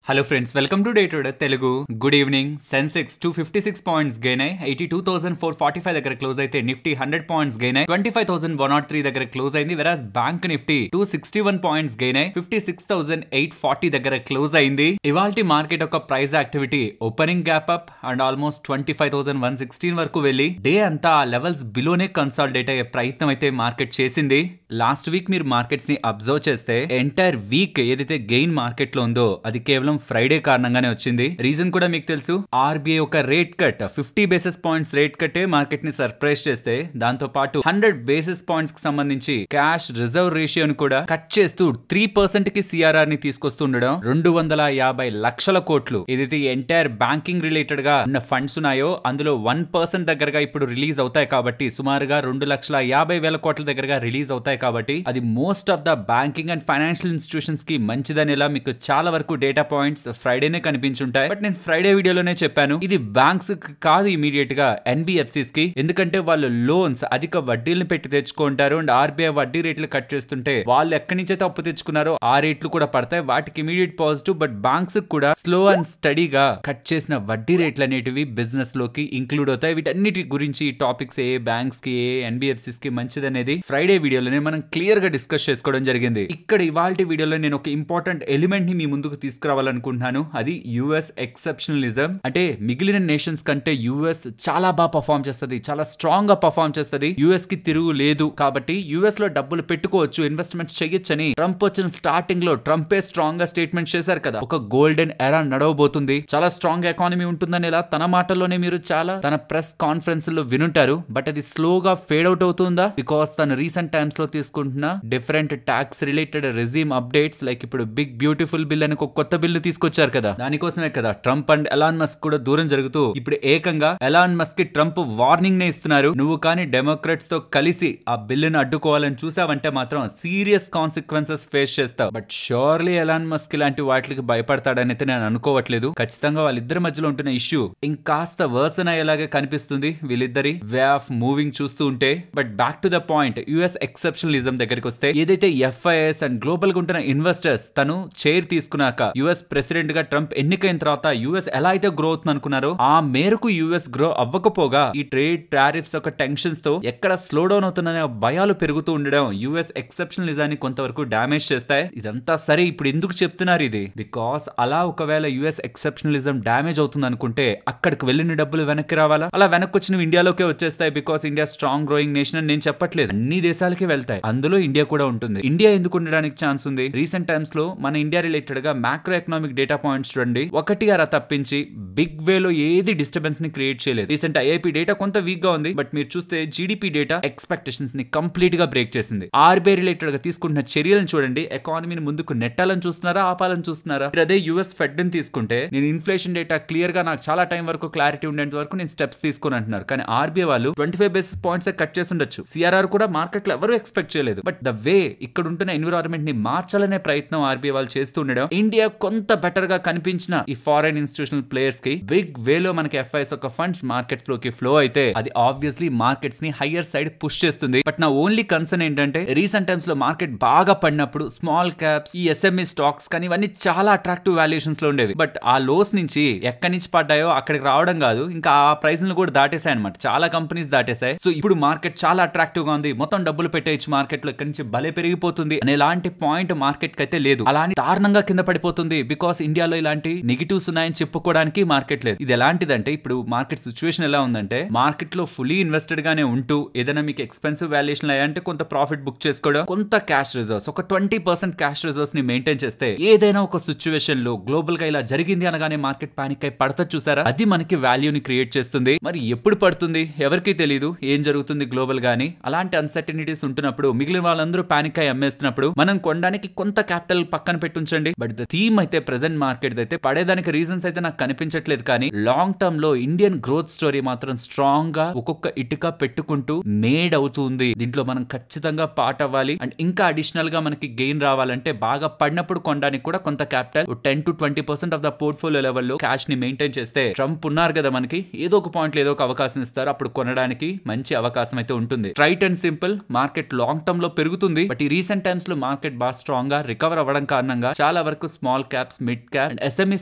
Hello friends, welcome to day today Telugu. Good evening. Sensex 256 points gain అయ్యి 82,445 దగ్గర close అయితే Nifty 100 points gain అయ్యి 25,103 దగ్గర క్లోజ్ అయింది. వెరాస్ బ్యాంక్ నిఫ్టీ 261 పాయింట్స్ గెయిన్ అయ్యి 56,840 దగ్గర క్లోజ్ అయింది. ఇవాల్టి మార్కెట్ యొక్క price activity opening gap up and almost 25,116 వరకు వెళ్లి డే అంతా ఆ లెవెల్స్ బిలోనే కన్సాలిడేట్ అయ్యే ప్రయత్నం అయితే మార్కెట్ చేసింది. లాస్ట్ వీక్ మీరు మార్కెట్స్ ని అబ్జర్వ్ చేస్తే ఎంటైర్ వీక్ ఏదైతే గెయిన్ మార్కెట్ లో ఉందో అది కేవలం ఫ్రైడే కారణంగానే వచ్చింది. రీజన్ కూడా మీకు తెలుసు. ఆర్బీఐ ఒక rate cut 50 basis points rate కట్టే మార్కెట్ ని సర్ప్రైజ్ చేస్తే దాంతో పాటు 100 బేసిస్ పాయింట్స్ కి సంబంధించి క్యాష్ రిజర్వ్ రేషియోని కూడా కట్ చేస్తూ 3% కి సిఆర్ఆర్ ని తీసుకొస్తుండడం 250 లక్షల కోట్లు ఏదైతే ఎంటైర్ బ్యాంకింగ్ రిలేటెడ్ గా ఉన్న ఫండ్స్ ఉన్నాయో అందులో 1% దగ్గరగా ఇప్పుడు రిలీజ్ అవుతాయి కాబట్టి సుమారుగా 2,50,000 కోట్ల దగ్గరగా రిలీజ్ అవుతాయి కాబట్టి అది most of the banking and financial institutions కి మంచిదనేలా మీకు చాలా వరకు డేటా పాయింట్స్ ఫ్రైడేనే కనిపించుంటాయి. బట్ నేను ఫ్రైడే వీడియోలోనే చెప్పాను ఇది బ్యాంక్స్ కాదు ఇమీడియట్ గా ఎన్బిఎఫ్సిస్ కి, ఎందుకంటే వాళ్ళు లోన్స్ అధిక వడ్డీలను పెట్టి తెచ్చుకుంటారు అండ్ ఆర్బీఐ వడ్డీ రేట్లు కట్ చేస్తుంటే వాళ్ళు ఎక్కడి నుంచైతే అప్పు తెచ్చుకున్నారో ఆ రేట్లు కూడా పడతాయి. వాటికి ఇమీడియట్ పాజిటివ్. బట్ బ్యాంక్స్ కూడా స్లో అండ్ స్టడీగా కట్ చేసిన వడ్డీ రేట్లు అనేటివి బిజినెస్ లోకి ఇంక్లూడ్ అవుతాయి. వీటన్నిటి గురించి ఈ టాపిక్స్ ఏ బ్యాంక్స్ కి ఏ ఎన్బిఎఫ్సిస్ కి మంచిదనేది ఫ్రైడే వీడియోలోనే మనం క్లియర్ గా డిస్కస్ చేసుకోవడం జరిగింది. ఇక్కడ ఇవాల్టి వీడియోలో నేను ఒక ఇంపార్టెంట్ ఎలిమెంట్ ని మీ ముందుకు తీసుకురావాలనుకుంటున్నాను. అది యుఎస్ ఎక్సెప్షనలిజం. అంటే మిగిలిన నేషన్స్ కంటే యుఎస్ చాలా బాగా పర్ఫార్మ్ చేస్తుంది, చాలా స్ట్రాంగ్ గా పర్ఫార్మ్ చేస్తుంది. యుఎస్ కి తిరుగు లేదు కాబట్టి యుఎస్ లో డబ్బులు పెట్టుకోవచ్చు, ఇన్వెస్ట్మెంట్ చేయొచ్చని ట్రంప్ వచ్చిన స్టార్టింగ్ లో ట్రంపే స్ట్రాంగ్ గా స్టేట్మెంట్ చేశారు కదా. ఒక గోల్డెన్ ఎరా నడవబోతుంది, చాలా స్ట్రాంగ్ ఎకానమీ ఉంటుందని ఇలా తన మాటల్లోనే మీరు చాలా తన ప్రెస్ కాన్ఫరెన్స్ లో వినుంటారు. బట్ అది స్లోగా ఫేడ్ అవుట్ అవుతుందా బికాస్ తను రీసెంట్ టైమ్స్ లో తీసుకుంటున్న different tax related resume updates like ఇప్పుడు బిగ్ బ్యూటిఫుల్ బిల్ అని ఒక కొత్త బిల్లు తీసుకొచ్చారు కదా. దానికోసమే కదా ట్రంప్ అండ్ ఎలాన్ మస్క్ కూడా దూరం జరుగుతూ ఇప్పుడు ఏకంగా ఎలాన్ మస్క్ కి ట్రంప్ వార్నింగ్ నే ఇస్తున్నారు. నువ్వు కానీ డెమోక్రాట్స్ తో కలిసి ఆ బిల్లును అడ్డుకోవాలని చూసావంటే మాత్రం సీరియస్ కాన్సిక్వెన్సెస్ ఫేస్ చేస్తావు. బట్ షూర్లీ ఎలాన్ మస్క్ ఇలాంటి వాటికి భయపడతాడని అయితే నేను అనుకోవట్లేదు. ఖచ్చితంగా వాళ్ళిద్దరి మధ్యలో ఉంటున్న ఇష్యూ ఇంకాస్త వర్సన్ అయ్యేలాగే కనిపిస్తుంది వీళ్ళిద్దరి వే ఆఫ్ మూవింగ్ చూస్తూ ఉంటే. But back to the point, US ఎక్సెప్షనలిజం దగ్గరికి వస్తే ఏదైతే ఎఫ్ఐఎస్ అండ్ గ్లోబల్ గా ఉంటున్న ఇన్వెస్టర్స్ తను చైర్ తీసుకున్నాక యుఎస్ ప్రెసిడెంట్ గా ట్రంప్ ఎన్నికైన తర్వాత యుఎస్ ఎలా అయితే గ్రో అవుతుంది అనుకున్నారో ఆ మేరకు యుఎస్ గ్రో అవ్వకపోగా ఈ ట్రేడ్ టారిఫ్స్ ఒక టెన్షన్స్ తో ఎక్కడ స్లో డౌన్ అవుతుందనే భయాలు పెరుగుతూ ఉండడం యుఎస్ ఎక్సెప్షనలిజాన్ని కొంతవరకు డామేజ్ చేస్తాయి. ఇదంతా సరే, ఇప్పుడు ఎందుకు చెప్తున్నారు ఇది? బికాస్ అలా ఒకవేళ యుఎస్ ఎక్సెప్షనలిజం డామేజ్ అవుతుంది అనుకుంటే అక్కడికి వెళ్ళిన డబ్బులు వెనక్కి రావాలా? అలా వెనక్కి వచ్చినవి ఇండియాలోకే వచ్చేస్తాయి. Because India strong growing nation అని నేను చెప్పట్లేదు, అన్ని దేశాలకి వెళ్తాయి, అందులో ఇండియా కూడా ఉంటుంది. ఇండియా ఎందుకు ఉండడానికి ఛాన్స్ ఉంది? రీసెంట్ టైమ్స్ లో మన ఇండియా రిలేటెడ్ గా మ్యాక్రో ఎకనామిక్ డేటా పాయింట్స్ చూడండి, ఒకటి అలా తప్పించి బిగ్ వేలో ఏది డిస్టర్బెన్స్ ని క్రియేట్ చేయలేదు. రీసెంట్ ఐఐపీ డేటా కొంత వీక్ గా ఉంది, బట్ మీరు చూస్తే జీడిపి డేటా ఎక్స్పెక్టేషన్స్ ని కంప్లీట్ గా బ్రేక్ చేసింది. ఆర్బీఐ రిలేటెడ్ గా తీసుకుంటున్న చర్యలను చూడండి, ఎకానమీని ముందుకు నెట్టాలని చూస్తున్నారా, ఆపాలని చూస్తున్నారా? అదే యుఎస్ ఫెడ్ ని తీసుకుంటే నేను ఇన్ఫ్లేషన్ డేటా క్లియర్ గా నాకు చాలా టైం వరకు క్లారిటీ ఉండేంత వరకు నేను స్టెప్స్ తీసుకుని అంటున్నారు. కానీ ఆర్బీఐ వాళ్ళు 25 బేసిస్ పాయింట్స్ కట్ చేసి ఉండొచ్చు. సిఆర్ఆర్ కూడా మార్కెట్ లో ఎవరు ఎక్స్పెక్ట్ చేయలేదు. బట్ ద వే ఇక్కడ ఉంటున్న ఎన్విరాన్మెంట్ ని మార్చాలనే ప్రయత్నం ఆర్బీఐ వాళ్ళు చేస్తుండడం, ఇండియా కొంత బెటర్ గా కనిపించిన ఈ ఫారెన్ ఇన్స్టిట్యూషనల్ ప్లేయర్స్ కి బిగ్ వేలో మనకి ఎఫ్ఐఎస్ ఒక ఫండ్స్ మార్కెట్స్ లోకి ఫ్లో అయితే అది ఆబ్వియస్లీ మార్కెట్స్ ని హయ్యర్ సైడ్ పుష్ చేస్తుంది. బట్ నా ఓన్లీ కన్సర్న్ ఏంటంటే రీసెంట్ టైమ్స్ లో మార్కెట్ బాగా పడినప్పుడు స్మాల్ క్యాప్స్, ఈ ఎస్ఎంఈ స్టాక్స్ కానీ ఇవన్నీ చాలా అట్రాక్టివ్ వాల్యుయేషన్స్ లో ఉండేవి. బట్ ఆ లోస్ నుంచి ఎక్కడి నుంచి పడ్డాయో అక్కడికి రావడం కాదు, ఇంకా ఆ ప్రైస్ ను కూడా దాటేసాయి అనమాట. చాలా కంపెనీస్ దాటేసాయి. సో ఇప్పుడు మార్కెట్ చాలా అట్రాక్టివ్ గా ఉంది, మొత్తం డబ్బులు పెట్టేయచ్చు మార్కెట్ లో, ఇక్కడి నుంచి భలే పెరిగిపోతుంది అనే ఎలాంటి పాయింట్ మార్కెట్ కి అయితే లేదు. అలానే దారుణంగా కింద పడిపోతుంది బికాస్ ఇండియాలో ఇలాంటి నెగిటివ్స్ ఉన్నాయని చెప్పుకోవడానికి మార్కెట్ లేదు. ఇది ఎలాంటిదంటే ఇప్పుడు మార్కెట్ సిచ్యువేషన్ ఎలా ఉందంటే మార్కెట్ లో ఫుల్లీ ఇన్వెస్టెడ్ గానే ఉంటూ ఏదైనా మీకు ఎక్స్పెన్సివ్ వాల్యుయేషన్ అయ్యంటే కొంత ప్రాఫిట్ బుక్ చేసుకోవడం, కొంత క్యాష్ రిజర్వ్స్, ఒక 20% క్యాష్ రిజర్వ్స్ ని మెయింటైన్ చేస్తే ఏదైనా ఒక సిచ్యువేషన్ లో గ్లోబల్ గా ఇలా జరిగింది అనగానే మార్కెట్ పానిక్ అయి పడతా చూసారా, అది మనకి వాల్యూని క్రియేట్ చేస్తుంది. మరి ఎప్పుడు పడుతుంది ఎవరికి తెలియదు, ఏం జరుగుతుంది గ్లోబల్ గానీ. అలాంటి అన్సర్టనిటీస్ ఉంటున్నప్పుడు మిగిలిన వాళ్ళందరూ పానిక్ అయి అమ్మేస్తున్నప్పుడు మనం కొనడానికి కొంత క్యాపిటల్ పక్కన పెట్టుంచండి. బట్ ద థీమ్ అయితే ప్రెసెంట్ మార్కెట్ అయితే పడేదానికి రీజన్స్ అయితే నాకు కనిపించట్లేదు. కానీ లాంగ్ టర్మ్ లో ఇండియన్ గ్రోత్ స్టోరీ మాత్రం స్ట్రాంగ్ గా ఒక్కొక్క ఇటుక పెట్టుకుంటూ మేడ్ అవుతుంది. దీంట్లో మనం ఖచ్చితంగా పార్ట్ అవ్వాలి. అండ్ ఇంకా అడిషనల్ గా మనకి గెయిన్ రావాలంటే బాగా పడినప్పుడు కొనడానికి కూడా కొంత capital 10 to 20% of the portfolio లెవెల్లో క్యాష్ ని మెయింటైన్ చేస్తే ట్రంప్ ఉన్నారు కదా మనకి, ఏదో ఒక పాయింట్ లో ఏదో ఒక అవకాశం ఇస్తారు, అప్పుడు కొనడానికి మంచి అవకాశం అయితే ఉంటుంది. Straight and simple, market long term లో పెరుగుతుంది. బట్ ఈ రీసెంట్ టైమ్స్ లో మార్కెట్ బాగా స్ట్రాంగ్ గా రికవర్ అవ్వడం కారణంగా చాలా వరకు small caps, stocks, mid cap and SME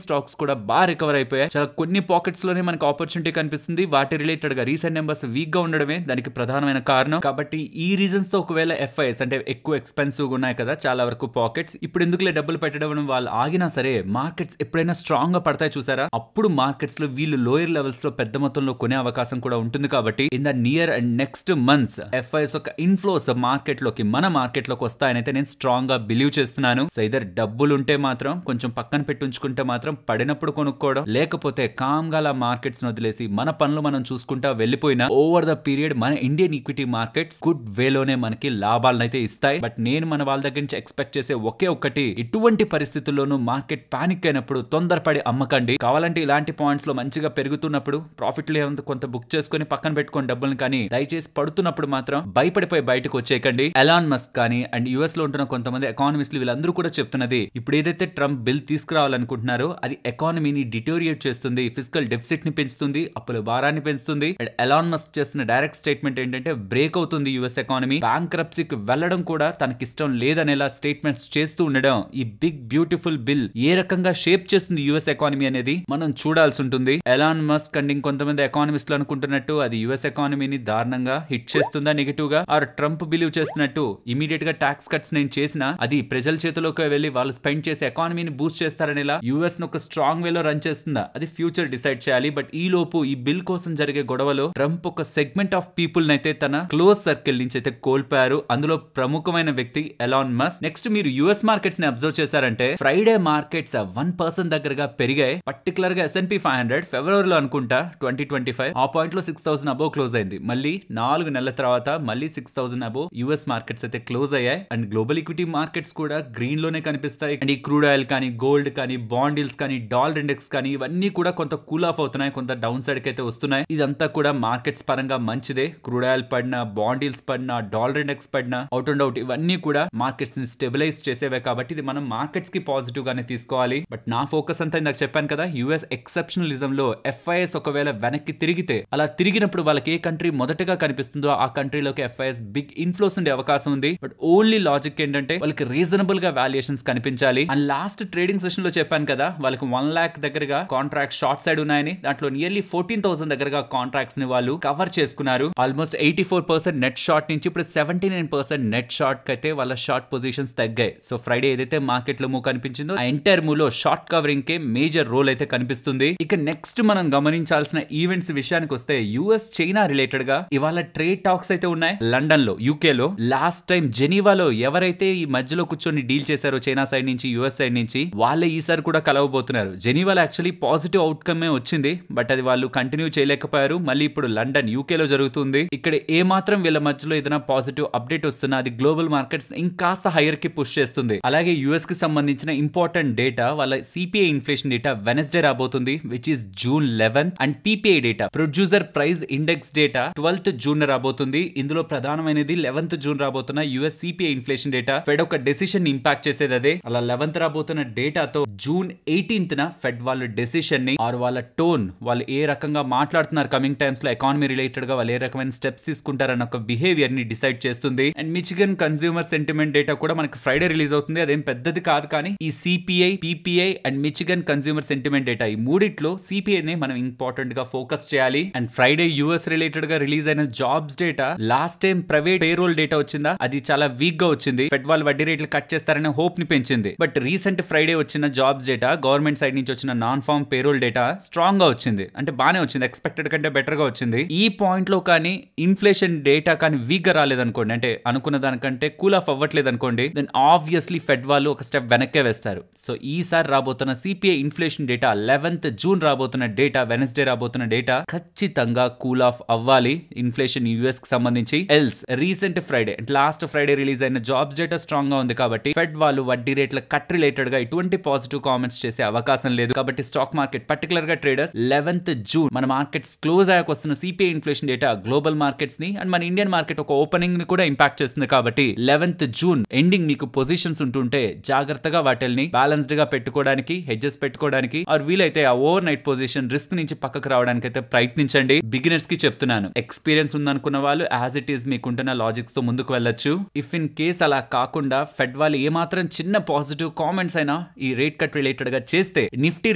stocks కూడా బాగా రికవర్ అయిపోయాయి. చాలా కొన్ని పాకెట్స్ లోనే మనకు ఆపర్చునిటీ కనిపిస్తుంది. వాటి రిలేటెడ్ గా రీసెంట్ నెంబర్స్ వీక్ గా ఉండడమే దానికి ప్రధానమైన కారణం. కాబట్టి ఈ రీజన్స్ తో ఒకవేళ ఎఫ్ఐఎస్ అంటే ఎక్కువ ఎక్స్పెన్సివ్ ఉన్నాయి కదా చాలా వరకు పాకెట్స్, ఇప్పుడు ఎందుకులే డబ్బులు పెట్టడం వాళ్ళు ఆగినా సరే మార్కెట్స్ ఎప్పుడైనా స్ట్రాంగ్ గా పడతాయి చూసారా, అప్పుడు మార్కెట్స్ లో వీళ్ళు లోయర్ లెవెల్స్ లో పెద్ద మొత్తంలో కొనే అవకాశం కూడా ఉంటుంది. కాబట్టి in the near and next months FIs ఒక ఇన్ఫ్లోస్ మార్కెట్ లోకి మన మార్కెట్ లోకి వస్తాయనైతే నేను స్ట్రాంగ్ గా బిలీవ్ చేస్తున్నాను. సో ఇదర్ డబ్బులు ఉంటే మాత్రం కొంచెం పక్కన పెట్టుంచుకుంటే మాత్రం పడినప్పుడు కొనుక్కోవడం, లేకపోతే కామ్ గా మార్కెట్స్ వదిలేసి మన పనులు మనం చూసుకుంటా వెళ్ళిపోయినా ఓవర్ ద పీరియడ్ మన ఇండియన్ ఈక్విటీ మార్కెట్స్ గుడ్ వేలోనే మనకి లాభాలను అయితే ఇస్తాయి. బట్ నేను మన వాళ్ళ దగ్గర నుంచి ఎక్స్పెక్ట్ చేసే ఒకే ఒక్కటి, ఇటువంటి పరిస్థితుల్లోనూ మార్కెట్ పానిక్ అయినప్పుడు తొందరపడి అమ్మకండి. కావాలంటే ఇలాంటి పాయింట్స్ లో మంచిగా పెరుగుతున్నప్పుడు ప్రాఫిట్ లో కొంత బుక్ చేసుకుని పక్కన పెట్టుకోండి డబ్బులు, కానీ దయచేసి పడుతున్నప్పుడు మాత్రం భయపడిపోయి బయటకు వచ్చేయకండి. ఎలాన్ మస్క్ కానీ అండ్ యుఎస్ లో ఉంటున్న కొంతమంది ఎకానమిస్టులు వీళ్ళందరూ కూడా చెప్తున్నది, ఇప్పుడు ఏదైతే ట్రంప్ బిల్ తీసుకురావాలనుకుంటున్నారో అది ఎకానమీని డిటోరియేట్ చేస్తుంది, ఫిజికల్ డెఫిసిట్ ని పెంచుతుంది, అప్పుల భారాన్ని పెంచుతుంది. అండ్ ఎలాన్ మస్క్ చేస్తున్న డైరెక్ట్ స్టేట్మెంట్ ఏంటంటే బ్రేక్ అవుతుంది యుఎస్ ఎకానమీ, బ్యాంక్రప్సీకి వెళ్ళడం కూడా తనకిష్టం లేదనేలా స్టేట్మెంట్స్ చేస్తూ ఉండడం, ఈ బిగ్ బ్యూటిఫుల్ బిల్ ఏ రకంగా షేప్ చేస్తుంది యుఎస్ ఎకానమీ అనేది మనం చూడాల్సి ఉంటుంది. ఎలాన్ మస్క్ అండ్ ఇంకొంతమంది ఎకానమిస్టులు అనుకుంటున్నట్టు అది యుఎస్ ఎకానమీని దారుణంగా హిట్ చేస్తుందా నెగటివ్ గా, ఆర్ ట్రంప్ బిలీవ్ చేస్తున్నట్టు ఇమీడియట్ గా టాక్స్ కట్స్ నేను చేసినా అది ప్రజల చేతిలోకి వెళ్లి వాళ్ళు స్పెండ్ చేసి ఎకానమీని బూస్ట్ చేస్తారనేలా యుఎస్ ను ఒక స్ట్రాంగ్ వేలో రన్ చేస్తుందా, అది ఫ్యూచర్ డిసైడ్ చేయాలి. బట్ ఈ లోపు ఈ బిల్ కోసం జరిగే గొడవలో ట్రంప్ ఒక సెగ్మెంట్ ఆఫ్ పీపుల్ నైతే తన క్లోజ్ సర్కిల్ నుంచి అయితే కోల్పోయారు. అందులో ప్రముఖమైన వ్యక్తి ఎలాన్ మస్క్. నెక్స్ట్ మీరు యుఎస్ మార్కెట్స్ ని అబ్జర్వ్ చేశారంటే ఫ్రైడే మార్కెట్స్ 1% దగ్గరగా పెరిగాయి. పర్టికులర్ గా S&P 500 ఫిబ్రవరిలో అనుకుంటా 2025 ఆ పాయింట్ లో 6000 అబోవ్ క్లోజ్ అయింది. మళ్ళీ 4 నెలల తర్వాత మళ్ళీ 6000 అబోవ్ యుఎస్ మార్కెట్స్ అయితే క్లోజ్ అయ్యాయి. అండ్ గ్లోబల్ ఈక్విటీ మార్కెట్స్ కూడా గ్రీన్ లోనే కనిపిస్తాయి. అండ్ ఈ క్రూడ్ ఆయిల్ కానీ, గోల్డ్ కానీ, బాండ్ ఈల్స్ కానీ, డాలర్ ఇండెక్స్ కానీ ఇవన్నీ కూడా కొంత కూల్ ఆఫ్ అవుతున్నాయి, కొంత డౌన్ సైడ్ కి అయితే వస్తున్నాయి. ఇదంతా కూడా మార్కెట్స్ పరంగా మంచిదే. క్రూడ్ ఆయిల్ పడినా, బాండ్ ఈల్స్ పడినా, డాలర్ ఇండెక్స్ పడినా, అవుట్ అండ్ అవుట్ ఇవన్నీ కూడా మార్కెట్స్ ని స్టెబిలైజ్ చేసేవే. కాబట్టి ఇది మనం మార్కెట్స్ కి పాజిటివ్ గానే తీసుకోవాలి. బట్ నా ఫోకస్ అంతా ఇందాక చెప్పాను కదా, యుఎస్ ఎక్సెప్షనలిజం లో ఎఫ్ఐఎస్ ఒకవేళ వెనక్కి తిరిగితే, అలా తిరిగినప్పుడు వాళ్ళకి ఏ కంట్రీ మొదటగా కనిపిస్తుందో ఆ కంట్రీలోకి ఎఫ్ఐఎస్ బిగ్ ఇన్ఫ్లోస్ ఉండే అవకాశం ఉంది. బట్ ఓన్లీ లాజిక్ ఏంటంటే వాళ్ళకి రీజనబుల్ గా వాల్యుయేషన్స్ కనిపించాలి. అండ్ లాస్ట్ ట్రేడింగ్ సెషన్ లో చెప్పాను కదా, వాళ్ళకి 1 lakh దగ్గరగా కాంట్రాక్ట్ షార్ట్ సైడ్ ఉన్నాయని, దాంట్లో నియర్లీ 14,000 దగ్గరగా కాంట్రాక్ట్స్ ని వాళ్ళు కవర్ చేసుకున్నారు. ఆల్మోస్ట్ 84% నెట్ షార్ట్ నుంచి ఇప్పుడు 79% నెట్ షార్ట్ కి అయితే వాళ్ళ షార్ట్ పొజిషన్స్ తగ్గాయి. సో ఫ్రైడే ఏదైతే మార్కెట్ లో మూవ్ కనిపించిందో ఆ ఎంటైర్ మూవ్ లో షార్ట్ కవరింగ్ కే మేజర్ రోల్ అయితే కనిపిస్తుంది. ఇక నెక్స్ట్ మనం గమనించాల్సిన ఈవెంట్స్ విషయానికి వస్తే యుఎస్ చైనా రిలేటెడ్ గా ఇవాళ ట్రేడ్ టాక్స్ అయితే ఉన్నాయి లండన్ లో, యూకే లో. లాస్ట్ టైం జెనీవాలో ఎవరైతే ఈ మధ్యలో కూర్చొని డీల్ చేశారో చైనా సైడ్ నుంచి, యుఎస్ సైడ్ నుంచి, వాళ్ళే ఈసారి కూడా కలవబోతున్నారు. జెనీవాలో యాక్చువల్లీ పాజిటివ్ అవుట్కమ్ వచ్చింది, బట్ అది వాళ్ళు కంటిన్యూ చేయలేకపోయారు. మళ్ళీ ఇప్పుడు లండన్, యూకే లో జరుగుతుంది. ఇక్కడ ఏ మాత్రం వీళ్ళ మధ్యలో ఏదైనా పాజిటివ్ అప్డేట్ వస్తున్నా అది గ్లోబల్ మార్కెట్స్ ఇంకాస్త హైయర్ కి పుష్ చేస్తుంది. అలాగే యుఎస్ కి సంబంధించిన ఇంపార్టెంట్ డేటా, వాళ్ళ సిపిఐ ఇన్ఫ్లేషన్ డేటా వెనస్డే రాబోతుంది, which is June 11th. And PPI data, producer price index data 12th June రాబోతుంది. ఇందులో ప్రధానమైనది 11th June రాబోతున్న US CPI inflation data. Fed ఒక డెసిషన్ ఇంపాక్ట్ చేసేది అదే. అలా 11th రాబోతున్న డేటాతో June 18th ఫెడ్ వాళ్ళ డెసిషన్ ని ఆర్ వాళ్ళ టోన్, వాళ్ళు ఏ రకంగా మాట్లాడుతున్నారు కమింగ్ టైమ్స్ లో ఎకానమీ రిలేటెడ్ గా, వాళ్ళు ఏ రకమైన స్టెప్స్ తీసుకుంటారన్న ఒక బిహేవియర్ ని డిసైడ్ చేస్తుంది. And Michigan consumer sentiment data కూడా మనకి ఫ్రైడే రిలీజ్ అవుతుంది. అదేం పెద్దది కాదు, కానీ ఈ CPI, PPI and Michigan consumer sentiment data ఈ మూడిట్లో సిపిఐ ని మనం ఇంపార్టెంట్ గా ఫోకస్ చేయాలి. అండ్ ఫ్రైడే యుఎస్ రిలేటెడ్ గా రిలీజ్ అయిన jobs data, last time private payroll data వచ్చిందా, అది చాలా వీక్ గా వచ్చింది. ఫెడ్ వాళ్ళు వడ్డీ రేట్లు కట్ చేస్తారనే హోప్ ని పెంచింది. బట్ రీసెంట్ ఫ్రైడే వచ్చిన జాబ్స్ డేటా, గవర్నమెంట్ సైడ్ నుంచి వచ్చిన non farm payroll data strong గా వచ్చింది, అంటే బానే వచ్చింది, ఎక్స్పెక్టెడ్ కంటే బెటర్ గా వచ్చింది. ఈ పాయింట్ లో కానీ ఇన్ఫ్లేషన్ డేటా కానీ వీక్ గా రాలేదనుకోండి, అంటే అనుకున్న దానికంటే కూల్ ఆఫ్ అవ్వట్లేదు అనుకోండి, దెన్ ఆబ్వియస్లీ ఫెడ్ వాళ్ళు ఒక స్టెప్ వెనక్కే వేస్తారు. సో ఈసారి రాబోతున్న CPI inflation data 11th June రాబోతున్న డేటా, వెనస్డే రాబోతున్న డేటా ఖచ్చితంగా కూల్ ఆఫ్ అవ్వాలి ఇన్ఫ్లేషన్ యుఎస్ కి సంబంధించి. ఎల్స్ రీసెంట్ ఫ్రైడే అంటే లాస్ట్ ఫ్రైడే రిలీజ్ అయిన జాబ్స్ డేటా స్ట్రాంగ్ గా ఉంది. కాబట్టి ఫెడ్ వాళ్ళు వడ్డీ రేట్ల కట్ రిలేటెడ్ గా ఎటువంటి పాజిటివ్ కామెంట్స్ చేసే అవకాశం లేదు. కాబట్టి స్టాక్ మార్కెట్ పర్టికులర్ గా ట్రేడర్స్ 11th June మన మార్కెట్స్ క్లోజ్ అయ్యాక వస్తున్న CPI inflation data global markets ని అండ్ మన ఇండియన్ మార్కెట్ ఒక ఓపెనింగ్ ని కూడా ఇంపాక్ట్ చేస్తుంది. కాబట్టి 11th June ఎండింగ్ మీకు పొజిషన్స్ ఉంటుంటే జాగ్రత్తగా వాటిని బ్యాలెన్స్డ్ గా పెట్టుకోవడానికి, హెడ్జెస్ పెట్టుకోవడానికి, ఆర్ వీలైతే ఆ ఓవర్ నైట్ పొజిషన్ రిస్క్ నుంచి పక్కకు రావడానికి అయితే ప్రయత్నించండి. బిగినర్స్ కి చెప్తున్నాను, ఎక్స్పీరియన్స్ ఉందనుకున్న వాళ్ళు యాజ్ ఇట్ ఈస్ మీకుంటున్న లాజిక్స్ తో ముందుకు వెళ్ళొచ్చు. ఇఫ్ ఇన్ కేస్ అలా కాకుండా ఫెడ్ వాళ్ళు ఏమాత్రం చిన్న పాజిటివ్ కామెంట్స్ అయినా ఈ రేట్ కట్ రిలేటెడ్ గా చేస్తే నిఫ్టీ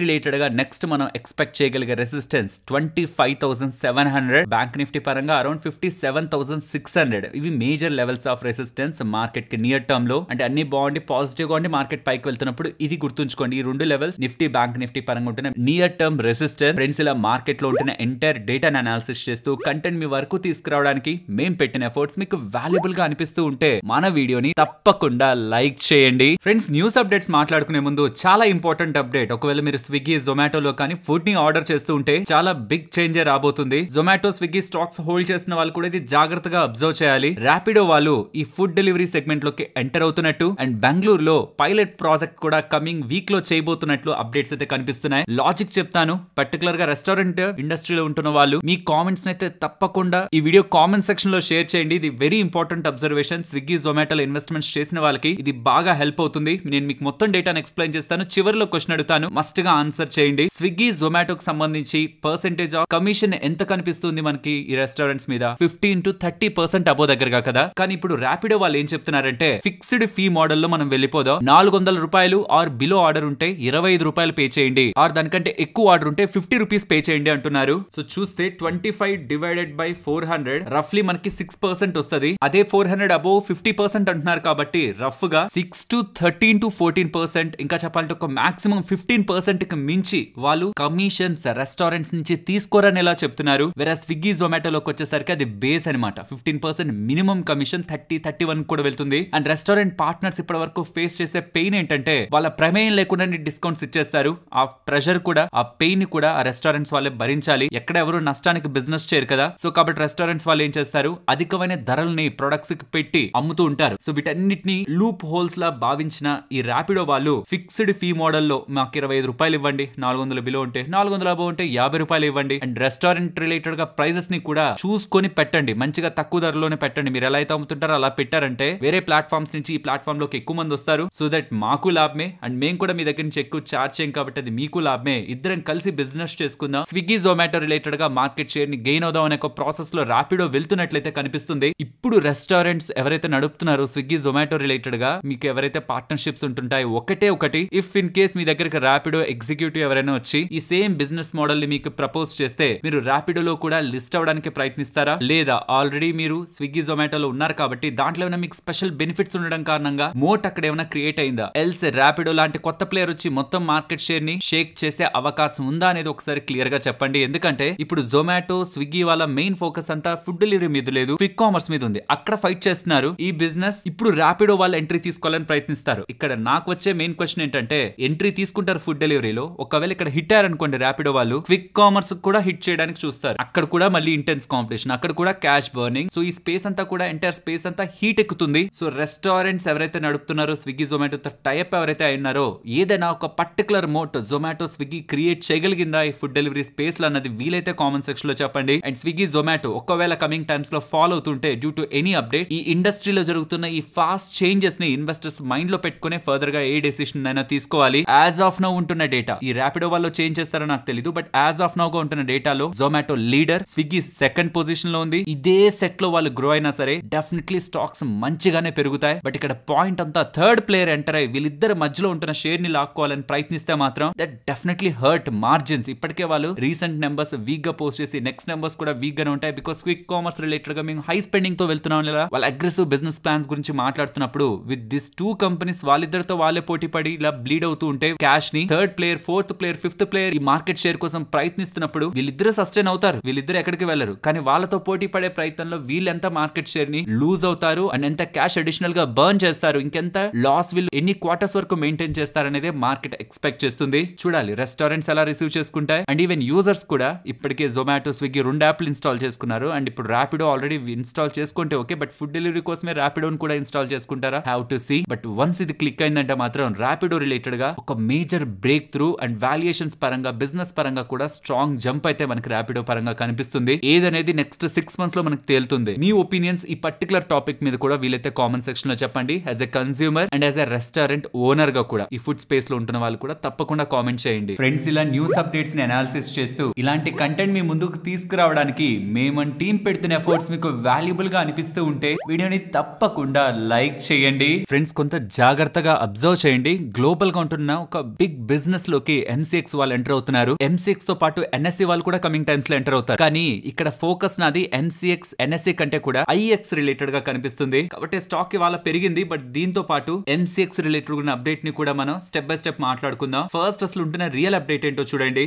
రిలేటెడ్ గా నెక్స్ట్ మనం ఎక్స్పెక్ట్ చేయగలిగే రెసిస్టెన్స్ 25,700, బ్యాంక్ నిఫ్టీ పరంగా అరౌండ్ 57,600. ఇవి major levels of resistance market కి నియర్ టర్మ్ లో. అంటే అన్ని బాగుండి పాజిటివ్ గా ఉండి మార్కెట్ పైకి వెళ్తున్నప్పుడు ఇది గుర్తుంచుకోండి, ఈ రెండు లెవెల్స్ నిఫ్టీ బ్యాంక్ నిఫ్టీ పరంగా ఉంటున్న నియర్ టర్మ్ రెసిస్టెన్స్. ఫ్రెండ్స్, ఇలా మార్కెట్ లో ఉంటున్న ఎంటైర్ డేటాను అనాలిసిస్ చేస్తూ కంటెంట్ మీ వరకు తీసుకురావడానికి మేము పెట్టిన ఎఫర్ట్స్ మీకు వాల్యుబుల్ గా అనిపిస్తూ ఉంటే మన వీడియోని తప్పకుండా లైక్ చేయండి. ఫ్రెండ్స్, న్యూస్ అప్డేట్స్ మాట్లాడుకునే ముందు చాలా ఇంపార్టెంట్ అప్డేట్. ఒకవేళ మీరు స్విగ్గీ జొమాటోలో కానీ ఫుడ్ ని ఆర్డర్ చేస్తూ ఉంటే చాలా బిగ్ చేంజ్ రాబోతుంది. జొమాటో స్విగ్గీ స్టాక్స్ హోల్డ్ చేసిన వాళ్ళు కూడా ఇది జాగ్రత్తగా అబ్జర్వ్ చేయాలి. ర్యాపిడో వాళ్ళు ఈ ఫుడ్ డెలివరీ సెగ్మెంట్ లోకి ఎంటర్ అవుతున్నట్టు అండ్ బెంగళూరులో పైలట్ ప్రాజెక్ట్ కూడా కమింగ్ వీక్ లో చేయబోతున్నట్లు అప్డేట్స్ అయితే కనిపిస్తున్నాయి. లాజిక్ చెప్తాను, పర్టికులర్ గా రెస్టారెంట్ ఇండస్ట్రీలో ఉంటున్న వాళ్ళు మీ కామెంట్స్ అయితే తప్పకుండా ఈ వీడియో కామెంట్ సెక్షన్ లో షేర్ చేయండి. ఇది వెరీ ఇంపార్టెంట్ అబ్జర్వేషన్. స్విగ్గీ జొమాటోలో ఇన్వెస్ట్మెంట్స్ చేసిన వాళ్ళకి ఇది బాగా హెల్ప్ అవుతుంది. నేను మీకు మొత్తం డేటాను ఎక్స్ప్లెయిన్ చేస్తాను. చివరిలో క్వశ్చన్ అడుగుతాను, మస్ట్ గా ఆన్సర్ చేయండి. స్విగ్గీ జొమాటోకి సంబంధించి పర్సెంటేజ్ ఆఫ్ కమిషన్ ఎంత కనిపిస్తుంది మనకి ఈ రెస్టారెంట్స్ మీద? 15 to 30% అబో దగ్గరగా కదా. కానీ ఇప్పుడు ర్యాపిడో వాళ్ళు ఏం చెప్తున్నారంటే ఫిక్స్డ్ ఫీ మోడల్ లో మనం వెళ్ళిపోదాం. 400 రూపాయలు ఆర్ బిలో ఆర్డర్ ఉంటే 25 రూపాయలు పే చేయండి, ఆర్ దానికంటే ఎక్కువ ఆర్డర్ ఉంటే 50 రూపీస్ పే చేయండి అంటున్నారు. సో చూస్తే 25 డివైడెడ్ బై 400 రఫ్లీ మనకి 6% వస్తుంది. అదే 400 అబో 50% అంటున్నారు కాబట్టి రఫ్ గా 6 to 13 to 14%, ఇంకా చెప్పాలంటే ఒక మాక్సిమం 15% కి మించి వాళ్ళు కమిషన్స్ రెస్టారెంట్స్ నుంచి తీసుకోరని ఎలా చెప్తున్నారు. వేరే స్విగ్గీ జొమాటోలోకి వచ్చేసరికి అది బేస్ అనమాట. 15% మినిమం కమిషన్ 30-31 కూడా వెళ్తుంది. అండ్ రెస్టారెంట్ పార్ట్నర్స్ ఇప్పటి వరకు ఫేస్ చేసే పెయిన్ ఏంటంటే వాళ్ళ ప్రమేయం లేకుండా డిస్కౌంట్స్ ఇచ్చేస్తారు. ఆ ప్రెషర్ కూడా ఆ పెయిన్ కూడా ఆ రెస్టారెంట్స్ వాళ్ళే భరించాలి. ఎక్కడ ఎవరు నష్టానికి బిజినెస్ చేయరు కదా. సో కాబట్టి రెస్టారెంట్స్ వాళ్ళు ఏం చేస్తారు, అధికమైన ధరల్ని ప్రొడక్ట్స్ కి పెట్టి అమ్ముతూ ఉంటారు. సో వీటన్నిటిని లూప్ హోల్స్ లా భావించిన ఈ ర్యాపిడో వాళ్ళు ఫిక్స్డ్ ఫీ మోడల్ లో మాకు 25 రూపాయలు ఇవ్వండి, 400 బిలో ఉంటే 400 అబో ఉంటే 50 రూపాయలు ఇవ్వండి. అండ్ రెస్టారెంట్ రిలేటెడ్ గా ప్రైజెస్ ని కూడా చూసుకొని పెట్టండి, మంచిగా తక్కువ ధరలోనే పెట్టండి. మీరు ఎలా అయితే అమ్ముతుంటారో అలా పెట్టారంటే వేరే ప్లాట్ఫామ్స్ నుంచి ఈ ప్లాట్ఫామ్ లోకి ఎక్కువ మంది వస్తారు. సో దట్ మాకు లాభమే అండ్ మేము కూడా మీ దగ్గర నుంచి ఎక్కువ చార్జ్ చేయం కాబట్టి అది మీకు లాభమే. ఇద్దరం కలిసి బిజినెస్ చేసుకుందాం. స్విగ్గీ జొమాటో రిలేటెడ్ గా మార్కెట్ షేర్ ని గెయిన్ అవుదాం అనే ఒక ప్రాసెస్ లో ర్యాపిడో వెళ్తున్నట్లయితే కనిపిస్తుంది. ఇప్పుడు రెస్టారెంట్స్ ఎవరైతే నడుపుతున్నారో స్విగ్గీ జొమాటో రిలేటెడ్ గా మీకు ఎవరైతే పార్ట్నర్షిప్స్ ఉంటుంటాయి ఒకటి ఇఫ్ ఇన్ కేస్ మీ దగ్గరికి ర్యాపిడో ఎగ్జిక్యూటివ్ ఎవరైనా వచ్చి ఈ సేమ్ బిజినెస్ మోడల్ ని మీకు ప్రపోజ్ చేస్తే మీరు ర్యాపిడోలో కూడా లిస్ట్ అవడానికి ప్రయత్నిస్తారా? లేదా ఆల్రెడీ మీరు స్విగ్గీ జొమాటోలో ఉన్నారు కాబట్టి దాంట్లో ఏమైనా మీకు స్పెషల్ బెనిఫిట్స్ ఉండడం కారణంగా మోట్ అక్కడ ఏమైనా క్రియేట్ అయిందా? ఎల్స్ ర్యాపిడో లాంటి కొత్త ప్లేయర్ వచ్చి మొత్తం మార్కెట్ షేర్ ని షేక్ చేసే అవకాశం ఉందా అనేది ఒకసారి క్లియర్ గా చెప్పండి. ఎందుకంటే ఇప్పుడు జొమాటో స్విగ్గీ వాళ్ళ మెయిన్ ఫోకస్ అంతా ఫుడ్ డెలివరీ మీద లేదు, క్విక్ కామర్స్ మీద ఉంది. అక్కడ ఫైట్ చేస్తున్నారు ఈ బిజినెస్. ఇప్పుడు ర్యాపిడో వాళ్ళు ఎంట్రీ తీసుకోవాలని ప్రయత్నిస్తారు. ఇక్కడ నాకు వచ్చే మెయిన్ క్వశ్చన్ ఏంటంటే ఎంట్రీ తీసుకుంటారు ఫుడ్ డెలివరీలో, ఒకవేళ ఇక్కడ హిట్ అయ్యారనుకోండి ర్యాపిడో వాళ్ళు క్విక్ కామర్స్ కూడా హిట్ చేయడానికి చూస్తారు. అక్కడ కూడా మళ్ళీ ఇంటెన్స్ కాంపిటీషన్, అక్కడ కూడా క్యాష్ బర్నింగ్. సో ఈ స్పేస్ అంతా కూడా ఎంటైర్ స్పేస్ అంతా హీట్ ఎక్కుతుంది. సో రెస్టారెంట్స్ ఎవరైతే నడుపుతున్నారో స్విగ్గీ జొమాటోతో టైప్ ఎవరైతే అయినారో ఏదైనా ఒక పర్టికులర్ మోట్ జొమాటో స్విగ్గీ క్రియేట్ చేయగలిగిందా ఈ ఫుడ్ డెలివరీ స్పేస్ లో అన్నది వీలైతే కామెంట్ సెక్షన్ లో చెప్పండి. అండ్ స్విగ్గీ జొమాటో ఒకవేళ కమింగ్ టైమ్స్ లో ఫాలో అవుతుంటే డ్యూ టు ఎనీ అప్డేట్ ఈ ఇండస్ట్రీలో జరుగుతున్న ఈ ఫాస్ట్ చేంజెస్ ని ఇన్వెస్టర్స్ మైండ్ లో పెట్టుకునే ఫర్దర్ గా ఏ డెసిషన్ అయినా తీసుకోవాలి. యాజ్ ఆఫ్ నౌ ఉంటున్న డేటా ఈ ర్యాపిడో వాళ్ళు చేంజ్ చేస్తారో నాకు తెలియదు, బట్ యాజ్ ఆఫ్ నౌ గా ఉంటున్న డేటాలో Zomato leader, Swiggy second position లో ఉంది. ఇదే సెట్ లో వాళ్ళు గ్రో అయినా సరే డెఫినెట్లీ స్టాక్స్ మంచిగానే పెరుగుతాయి. బట్ ఇక్కడ పాయింట్ అంతా థర్డ్ ప్లేయర్ ఎంటర్ అయ్యి వీళ్ళిద్దరు మధ్యలో ఉంటున్న షేర్ ని లాక్కోవాలని ప్రయత్నిస్తే మాత్రం దట్ డెఫినెట్లీ హర్ట్ మార్జిన్స్. ఇప్పటికే వాళ్ళు రీసెంట్ నెంబర్స్ వీక్ గా పోస్ట్ చేసి నెక్స్ట్ నెంబర్స్ కూడా వీక్ గానే ఉంటాయి. బికాస్ క్విక్ కామర్స్ రిలేటెడ్ గా మేము హై స్పెండింగ్ తో వెళ్తున్నాం లేదా వాళ్ళ అగ్రెసివ్ బిజినెస్ ప్లాన్స్ గురించి మాట్లాడుతున్నప్పుడు విత్ దిస్ టూ కంపెనీస్ వాళ్ళిద్దరితో వాళ్ళే పోటీ పడి ఇలా బ్లీడ్ అవుతూ ఉంటే క్యాష్ ని third player, fourth player, fifth player ఈ మార్కెట్ షేర్ కోసం ప్రయత్నిస్తున్నప్పుడు వీళ్ళిద్దరు సస్టైన్ అవుతారు, వీళ్ళిద్దరు ఎక్కడికి వెళ్లరు. కానీ వాళ్ళతో పోటీ పడే ప్రయత్నంలో వీళ్ళెంత మార్కెట్ షేర్ ని లూజ్ అవుతారు అండ్ ఎంత క్యాష్ అడిషనల్ గా బర్న్ చేస్తారు, ఇంకెంత లాస్ వీళ్ళు ఎన్ని క్వార్టర్స్ వరకు మెయింటైన్ చేస్తారనేదే మార్కెట్ ఎక్స్పెక్ట్ చేస్తుంది. చూడాలి రెస్టారెంట్స్ ఎలా రిసీవ్ చేసుకుంటాయి. అండ్ ఈవెన్ యూజర్స్ కూడా ఇప్పటికే జొమాటో, స్విగ్గీ 2 యాప్లు ఇన్స్టాల్ చేసుకున్నారు. అండ్ ఇప్పుడు ర్యాపిడో ఆల్రెడీ ఇన్స్టాల్ చేసుకుంటే ఓకే, బట్ ఫుడ్ డెలివరీ కోసమే ర్యాపిడోని కూడా ఇన్స్టాల్ చేసుకుంటారా? Have to see. But once ఇది క్లిక్ అయిందంటే మాత్రం ర్యాపిడో రిలేటెడ్ గా ఒక major breakthrough and valuations పరంగా, బిజినెస్ పరంగా కూడా స్ట్రాంగ్ జంప్ అయితే మనకి ర్యాపిడో పరంగా కనిపిస్తుంది. ఏదనేది నెక్స్ట్ 6 months లో మనకు తేలుతుంది. మీ ఒపీనియన్స్ ఈ పర్టికులర్ టాపిక్ మీద కూడా వీలైతే కామెంట్ సెక్షన్ లో చెప్పండి. As a consumer and as a restaurant owner గా కూడా ఈ ఫుడ్ స్పేస్ లో ఉంటున్న వాళ్ళు కూడా తప్పకుండా కామెంట్ చేయండి. ఫ్రెండ్స్, ఇలా న్యూస్ అప్డేట్స్ ని అనాలిసిస్ చేస్తూ ఇలాంటి కంటెంట్ మీ ముందుకు తీసుకురావడానికి మేము టీం పెడుతున్న ఎఫర్ట్స్ మీకు వాల్యుబుల్ గా అనిపిస్తూ ఉంటే వీడియోని తప్పకుండా లైక్ చేయండి. ఫ్రెండ్స్, కొంత జాగ్రత్తగా అబ్జర్వ్ చేయండి. గ్లోబల్ గా ఉంటున్న ఒక బిగ్ బిజినెస్ లోకి ఎంసీఎక్స్ వాళ్ళు ఎంటర్ అవుతున్నారు. ఎంసీఎక్స్ తో పాటు ఎన్ఎస్సీ వాళ్ళు కూడా కమింగ్ టైమ్స్ లో ఎంటర్ అవుతారు. కానీ ఇక్కడ ఫోకస్ నాది ఎంసీఎక్స్ ఎన్ఎస్సీ కంటే కూడా ఐఎక్స్ రిలేటెడ్ గా కనిపిస్తుంది. కాబట్టి స్టాక్ ఇవాళ పెరిగింది. బట్ దీంతో పాటు ఎంసీఎక్స్ రిలేటెడ్ ఉన్న అప్డేట్ ని కూడా మనం స్టెప్ బై స్టెప్ మాట్లాడుకుందాం. ఫస్ట్ అసలు ఉంటున్న రియల్ అప్డేట్ ఏంటో చూడండి.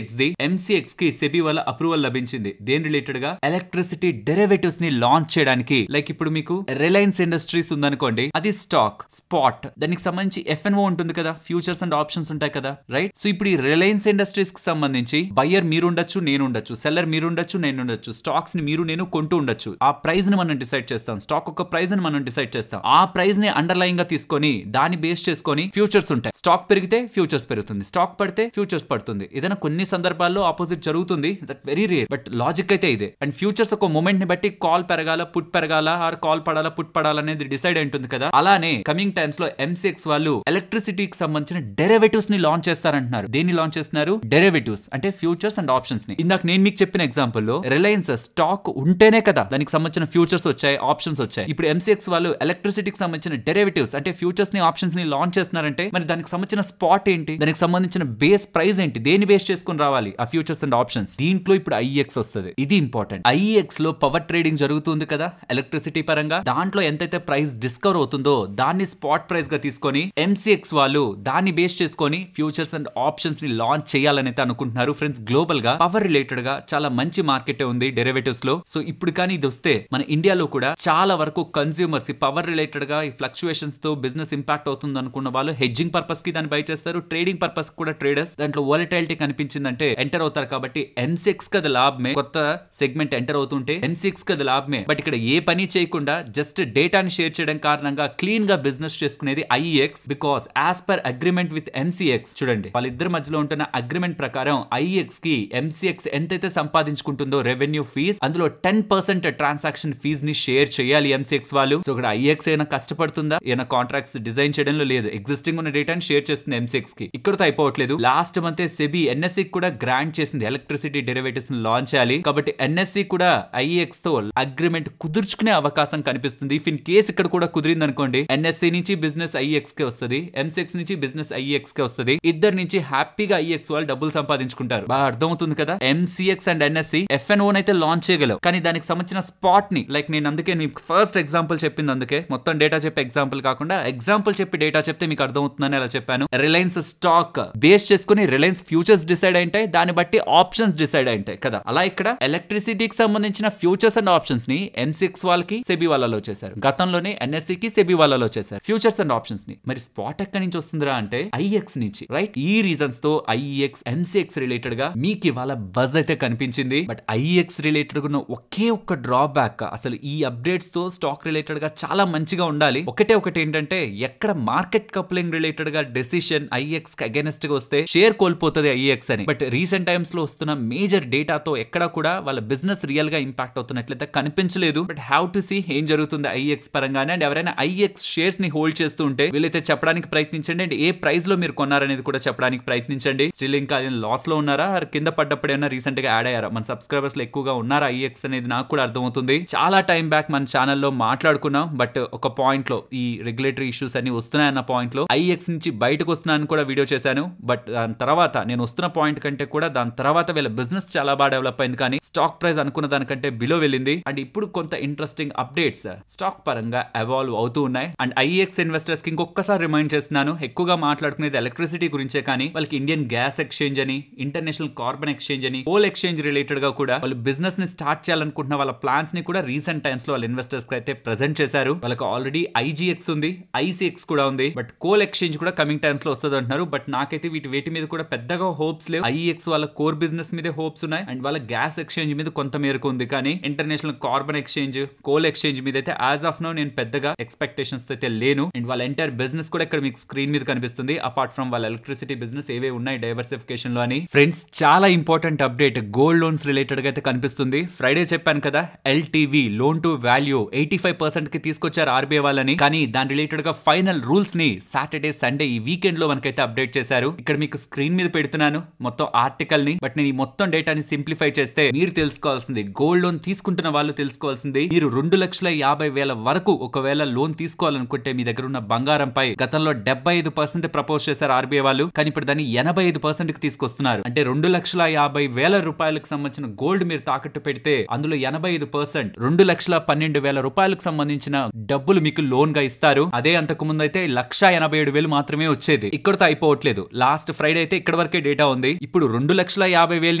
ఎంసీఎక్స్ కి సెబీ వల్ల అప్రూవల్ లభించింది. దేని రిలేటెడ్ గా ఎలక్ట్రిసిటీ డెరివేటివ్స్ ని లాంచ్ చేయడానికి. లైక్ ఇప్పుడు మీకు రిలయన్స్ ఇండస్ట్రీస్ ఉందనుకోండి, అది స్టాక్ స్పాట్, దానికి సంబంధించి ఎఫ్ఎన్ఓ ఉంటుంది కదా, ఫ్యూచర్స్ అండ్ ఆప్షన్స్ ఉంటాయి కదా, రైట్? సో ఇప్పుడు ఈ రిలయన్స్ ఇండస్ట్రీస్ కి సంబంధించి బయ్యర్ మీరు ఉండొచ్చు, నేను ఉండొచ్చు, సెల్లర్ మీరు ఉండొచ్చు, నేను ఉండొచ్చు, స్టాక్స్ ని మీరు నేను కొంటూ ఉండొచ్చు. ఆ ప్రైస్ ని మనం డిసైడ్ చేస్తాం. స్టాక్ ఒక ప్రైస్ ని మనం డిసైడ్ చేస్తాం. ఆ ప్రైస్ ని అండర్లైన్ గా తీసుకొని దాన్ని బేస్ చేసుకొని ఫ్యూచర్స్ ఉంటాయి. స్టాక్ పెరిగితే ఫ్యూచర్స్ పెరుగుతుంది, స్టాక్ పడితే ఫ్యూచర్స్ పడుతుంది. ఏదైనా కొన్ని సందర్భాల్లో ఆపోజిట్ జరుగుతుంది, that very rare. But logic అయితే ఇదే. అండ్ ఫ్యూచర్స్ ఒక మూమెంట్ ని బట్టి call పెరగాల, put పెరగాల, are call Padala, put పడాలా అనేది డిసైడ్ ఉంటుంది కదా. అలానే కమింగ్ టైమ్స్ లో ఎంసీఎక్స్ వాళ్ళు ఎలక్ట్రిసిటీకి సంబంధించిన డెరివేటివ్స్ ని లాంచ్ చేస్తారంటున్నారు. దేన్ని లాంచ్ చేస్తున్నారు? డెరివేటివ్స్ అంటే ఫ్యూచర్స్ అండ్ ఆప్షన్స్ ని. ఇందాక నేను మీకు చెప్పిన ఎగ్జాంపుల్ లో రిలయన్స్ స్టాక్ ఉంటేనే కదా దానికి సంబంధించిన ఫ్యూచర్స్ వచ్చాయి, ఆప్షన్స్ వచ్చాయి. ఇప్పుడు ఎంసీఎక్స్ వాళ్ళు ఎలక్ట్రిసిటీకి సంబంధించిన డెరివేటివ్స్ అంటే ఫ్యూచర్స్ ని, ఆప్షన్స్ ని లాంచ్ చేస్తున్నారంటే మరి దానికి సంబంధించిన స్పాట్ ఏంటి, దానికి సంబంధించిన బేస్ ప్రైస్ ఏంటి, దేని బేస్ చేసుకుని రావాలి ఆ ఫ్యూచర్స్ అండ్ ఆప్షన్స్. దీంట్లో ఇప్పుడు ఐఎక్స్ వస్తుంది. ఇది ఇంపార్టెంట్. ఐఎక్స్ లో పవర్ ట్రేడింగ్ జరుగుతుంది కదా ఎలక్ట్రిసిటీ పరంగా. దాంట్లో ఎంతైతే ప్రైస్ డిస్కవర్ అవుతుందో దాన్ని స్పాట్ ప్రైస్ గా తీసుకొని ఎంసీఎక్స్ వాళ్ళు దాన్ని బేస్ చేసుకొని ఫ్యూచర్స్ అండ్ ఆప్షన్స్ ని లాంచ్ చేయాలని అయితే అనుకుంటున్నారు. ఫ్రెండ్స్, గ్లోబల్ గా పవర్ రిలేటెడ్ గా చాలా మంచి మార్కెట్ ఉంది డెరివేటివ్స్ లో. సో ఇప్పుడు కానీ ఇది వస్తే మన ఇండియాలో కూడా చాలా వరకు కన్స్యూమర్స్ ఈ పవర్ రిలేటెడ్ గా ఈ ఫ్లక్చుయేషన్స్ తో బిజినెస్ ఇంపాక్ట్ అవుతుంది అనుకున్న వాళ్ళు హెడ్జింగ్ పర్పస్ కి దాన్ని బై చేస్తారు. ట్రేడింగ్ పర్పస్ కూడా ట్రేడర్స్ దాంట్లో వాలటైలిటీ కనిపించిందంటే ఎంటర్ అవుతారు. కాబట్టి ఎంసీఎక్స్ కదా లాభమే. కొత్త సెగ్మెంట్ ఎంటర్ అవుతుంటే ఎంసీఎక్స్ కదా లాభమే. బట్ ఇక్కడ ఏ పని చేయకుండా జస్ట్ డేటాని షేర్ చేయడం కారణంగా క్లీన్ గా బిజినెస్ చేసుకునేది IX. Because as per agreement with MCX, చూడండి వాళ్ళిద్దరి మధ్యలో ఉంటున్న అగ్రిమెంట్ ప్రకారం ఐఎక్స్ కి ఎంసీఎక్స్ ఎంతైతే సంపాదించుకుంటుందో రెవెన్యూ ఫీజ్, అందులో 10% ట్రాన్సాక్షన్ ఫీజ్ ని షేర్ చేయాలి ఎంసీఎక్స్ వాళ్ళు. సో ఇక్కడ ఐఎక్స్ ఏమైనా కష్టపడుతుందా? ఏమైనా కాంట్రాక్ట్స్ డిజైన్ చేయడంలో లేదు. ఎగ్జిస్టింగ్ ఉన్న డేటాని షేర్ చేస్తుంది ఎంసీఎక్స్ కి. ఇక్కడతో అయిపోవట్లేదు. లాస్ట్ మంత్ సెబీ ఎన్ఎస్సీ కూడా గ్రాంట్ చేసింది ఎలక్ట్రిసిటీ డెరివేటివ్స్ ని లాంచ్ చేయాలి. కాబట్టి ఎన్ఎస్సీ కూడా ఐఎక్స్ తో అగ్రిమెంట్ కుదుర్చుకునే అవకాశం కనిపిస్తుంది. ఇఫ్ ఇన్ కేస్ ఇక్కడ కూడా కుదిరింది అనుకోండి, ఎన్ఎస్సీ నుంచి బిజినెస్ ఐఎక్స్ కే వస్తుంది, ఎంసీఎక్స్ నుంచి బిజినెస్ ఐఎక్స్ కే వస్తుంది. ఇద్దరు నుంచి హ్యాపీగా ఐఎక్స్ వాళ్ళు డబ్బులు సంపాదించుకుంటారు. బాగా అర్థమవుతుంది కదా. ఎంసీఎక్స్ అండ్ ఎన్ఎస్సీ ఎఫ్ఎన్ఓ అయితే లాంచ్ చేయగలవు, కానీ దానికి సంబంధించిన స్పాట్ ని, లైక్ నేను అందుకే మీకు ఫస్ట్ ఎగ్జాంపుల్ చెప్పింది, అందుకే మొత్తం డేటా చెప్పే ఎగ్జాంపుల్ కాకుండా ఎగ్జాంపుల్ చెప్పి డేటా చెప్తే మీకు అర్థమవుతుందని అలా చెప్పాను. రిలయన్స్ స్టాక్ బేస్ చేసుకుని రిలయన్స్ ఫ్యూచర్స్ డిసైడ్ అయింటాయి, దాన్ని బట్టి ఆప్షన్స్ డిసైడ్ అయింటాయి కదా. అలా ఇక్కడ ఎలక్ట్రిసిటీకి సంబంధించిన ఫ్యూచర్స్ అండ్ ఆప్షన్స్ ని ఎంసీఎక్స్ వాళ్ళకి సెబీ వాళ్ళలో చేశారు. గతంలోనే ఎన్ఎస్సీ కి సెబీ వాళ్ళలో చేశారు ఫ్యూచర్స్ అండ్ ఆప్షన్స్ ని. మరి స్పాట్ ఎక్కడి నుంచి వస్తుందిరా అంటే ఐఎక్స్ నుంచి, రైట్? ఈ రీజన్స్ తో ఐఎక్స్ ఎంసీఎక్స్ రిలేటెడ్ గా మీకు ఇవాళ బజ్ అయితే కనిపించింది. బట్ ఐఎక్స్ రిలేటెడ్ గా ఒకే ఒక్క డ్రాబ్యాక్, అసలు ఈ అప్డేట్స్ తో స్టాక్ రిలేటెడ్ గా చాలా మంచిగా ఉండాలి. ఒకటి ఏంటంటే ఎక్కడ మార్కెట్ కప్లింగ్ రిలేటెడ్ గా డెసిషన్ ఐఎక్స్ కి అగైనెస్ట్ గా వస్తే షేర్ కోల్పోతుంది ఐఎక్స్ అని. బట్ రీసెంట్ టైమ్స్ లో వస్తున్న మేజర్ డేటాతో ఎక్కడ కూడా వాళ్ళ బిజినెస్ రియల్ గా ఇంపాక్ట్ అవుతున్నట్లయితే కనిపించలేదు. బట్ హ్యావ్ టు సీ ఏం జరుగుతుంది ఐఎక్స్ పరంగానే. అండ్ ఎవరైనా ఐఎక్స్ షేర్స్ ని హోల్డ్ చేస్తూ ఉంటే వీళ్ళైతే చెప్పడానికి ప్రయత్నించండి. అండ్ ఏ ప్రైస్ లో మీరు కొన్నారనేది కూడా చెప్పడానికి ప్రయత్నించండి. స్టిల్ ఇంకా లాస్ లో ఉన్నారా, కింద పడ్డప్పుడు ఏమైనా రీసెంట్ గా యాడ్ అయ్యారా, మన సబ్స్క్రైబర్స్ లో ఎక్కువగా ఉన్నారా ఐఎక్స్ అనేది నాకు కూడా అర్థమవుతుంది. చాలా టైం బ్యాక్ మన ఛానల్లో మాట్లాడుకున్నాం. బట్ ఒక పాయింట్ లో ఈ రెగ్యులేటరీ ఇష్యూస్ అన్ని వస్తున్నాయన్న పాయింట్ లో ఐఎక్స్ నుంచి బయటకు వస్తున్నానని కూడా వీడియో చేశాను. బట్ దాని తర్వాత నేను వస్తున్న పాయింట్ కంటే కూడా దాని తర్వాత వీళ్ళ బిజినెస్ చాలా బాగా డెవలప్ అయింది, కానీ స్టాక్ ప్రైస్ అనుకున్న దానికంటే బిలో వెళ్ళింది. అండ్ ఇప్పుడు కొంత ఇంట్రెస్టింగ్ అప్డేట్స్ స్టాక్ పరంగా ఎవాల్వ్ అవుతూ ఉన్నాయి. అండ్ ఐఎక్స్ ఇన్వెస్టర్స్ కి ఇంకొకసారి రిమైండ్ చేస్తున్నాను, ఎక్కువగా మాట్లాడుకునేది ఎలక్ట్రిసిటీ గురించే, కానీ వాళ్ళకి ఇండియన్ గ్యాస్ ఎక్స్చేంజ్ అని, ఇంటర్నేషనల్ కార్బన్ ఎక్స్చేంజ్ అని, కోల్ ఎక్స్చేంజ్ రిలేటెడ్ గా కూడా వాళ్ళు బిజినెస్ ని స్టార్ట్ చేయాలనుకుంటున్న వాళ్ళ ప్లాన్స్ ని కూడా రీసెంట్ టైమ్స్ లో వాళ్ళ ఇన్వెస్టర్స్ కి అయితే ప్రెజెంట్ చేశారు. వాళ్ళకి ఆల్రెడీ ఐజీఎక్స్ ఉంది, ఐసీఎక్స్ కూడా ఉంది. బట్ కోల్ ఎక్స్చేంజ్ కూడా కమింగ్ టైమ్స్ లో వస్తుంది అంటున్నారు. బట్ నాకైతే వేటి మీద కూడా పెద్దగా హోప్స్ లేవు. ఐఎక్స్ వాళ్ళ కోర్ బిజినెస్ మీదే హోప్స్ ఉన్నాయి, అండ్ వాళ్ళ గ్యాస్ ఎక్స్చేంజ్ మీద కొంత మేరకు ఉంది. కానీ international carbon exchange, coal exchange మీద అయితే యాజ్ ఆఫ్ నో నేను పెద్దగా ఎక్స్పెక్టేషన్స్ అయితే లేను. అండ్ వాళ్ళ ఎంటైర్ బిజినెస్ కూడా ఇక్కడ మీకు స్క్రీన్ మీద కనిపిస్తుంది. అపార్ట్ ఫ్రమ్ వాళ్ళ ఎలక్ట్రిసిటీ బిజినెస్ ఏవే ఉన్నాయి డైవర్సిఫికేషన్ లో అని. ఫ్రెండ్స్, చాలా important update gold loans related గా అయితే కనిపిస్తుంది. ఫ్రైడే చెప్పాను కదా, ఎల్టీవీ లోన్ టు వాల్యూ 85% కి తీసుకొచ్చారు ఆర్బీఐ వాళ్ళని. కానీ దాని రిలేటెడ్ గా ఫైనల్ రూల్స్ ని సాటర్డే సండే ఈ వీకెండ్ లో మనకైతే అప్డేట్ చేశారు. ఇక్కడ మీకు స్క్రీన్ మీద పెడుతున్నాను మొత్తం ఆర్టికల్ ని. బట్ నేను ఈ మొత్తం డేటాని సింప్లిఫై చేస్తే మీరు తెలుసుకోవాల్సింది, గోల్డ్ లోన్ తీసుకుంటున్న వాళ్ళు తెలుసుకోవాల్సింది, మీరు 2,50,000 వరకు ఒకవేళ లోన్ తీసుకోవాలనుకుంటే మీ దగ్గర ఉన్న బంగారంపై గతంలో 75% ప్రపోజ్ చేశారు ఆర్బీఐ వాళ్ళు. కానీ ఇప్పుడు దాన్ని 85% కి తీసుకొస్తున్నారు. అంటే 2,50,000 రూపాయలకు సంబంధించిన గోల్డ్ మీరు తాకట్టు పెడితే అందులో 85% 2,12,000 రూపాయలకు సంబంధించిన డబ్బులు మీకు లోన్ గా ఇస్తారు. అదే అంతకు ముందు అయితే 1,87,000 మాత్రమే వచ్చేది. ఇక్కడతో అయిపోవట్లేదు. లాస్ట్ ఫ్రైడే అయితే ఇక్కడ వరకే డేటా ఉంది. ఇప్పుడు 2,50,000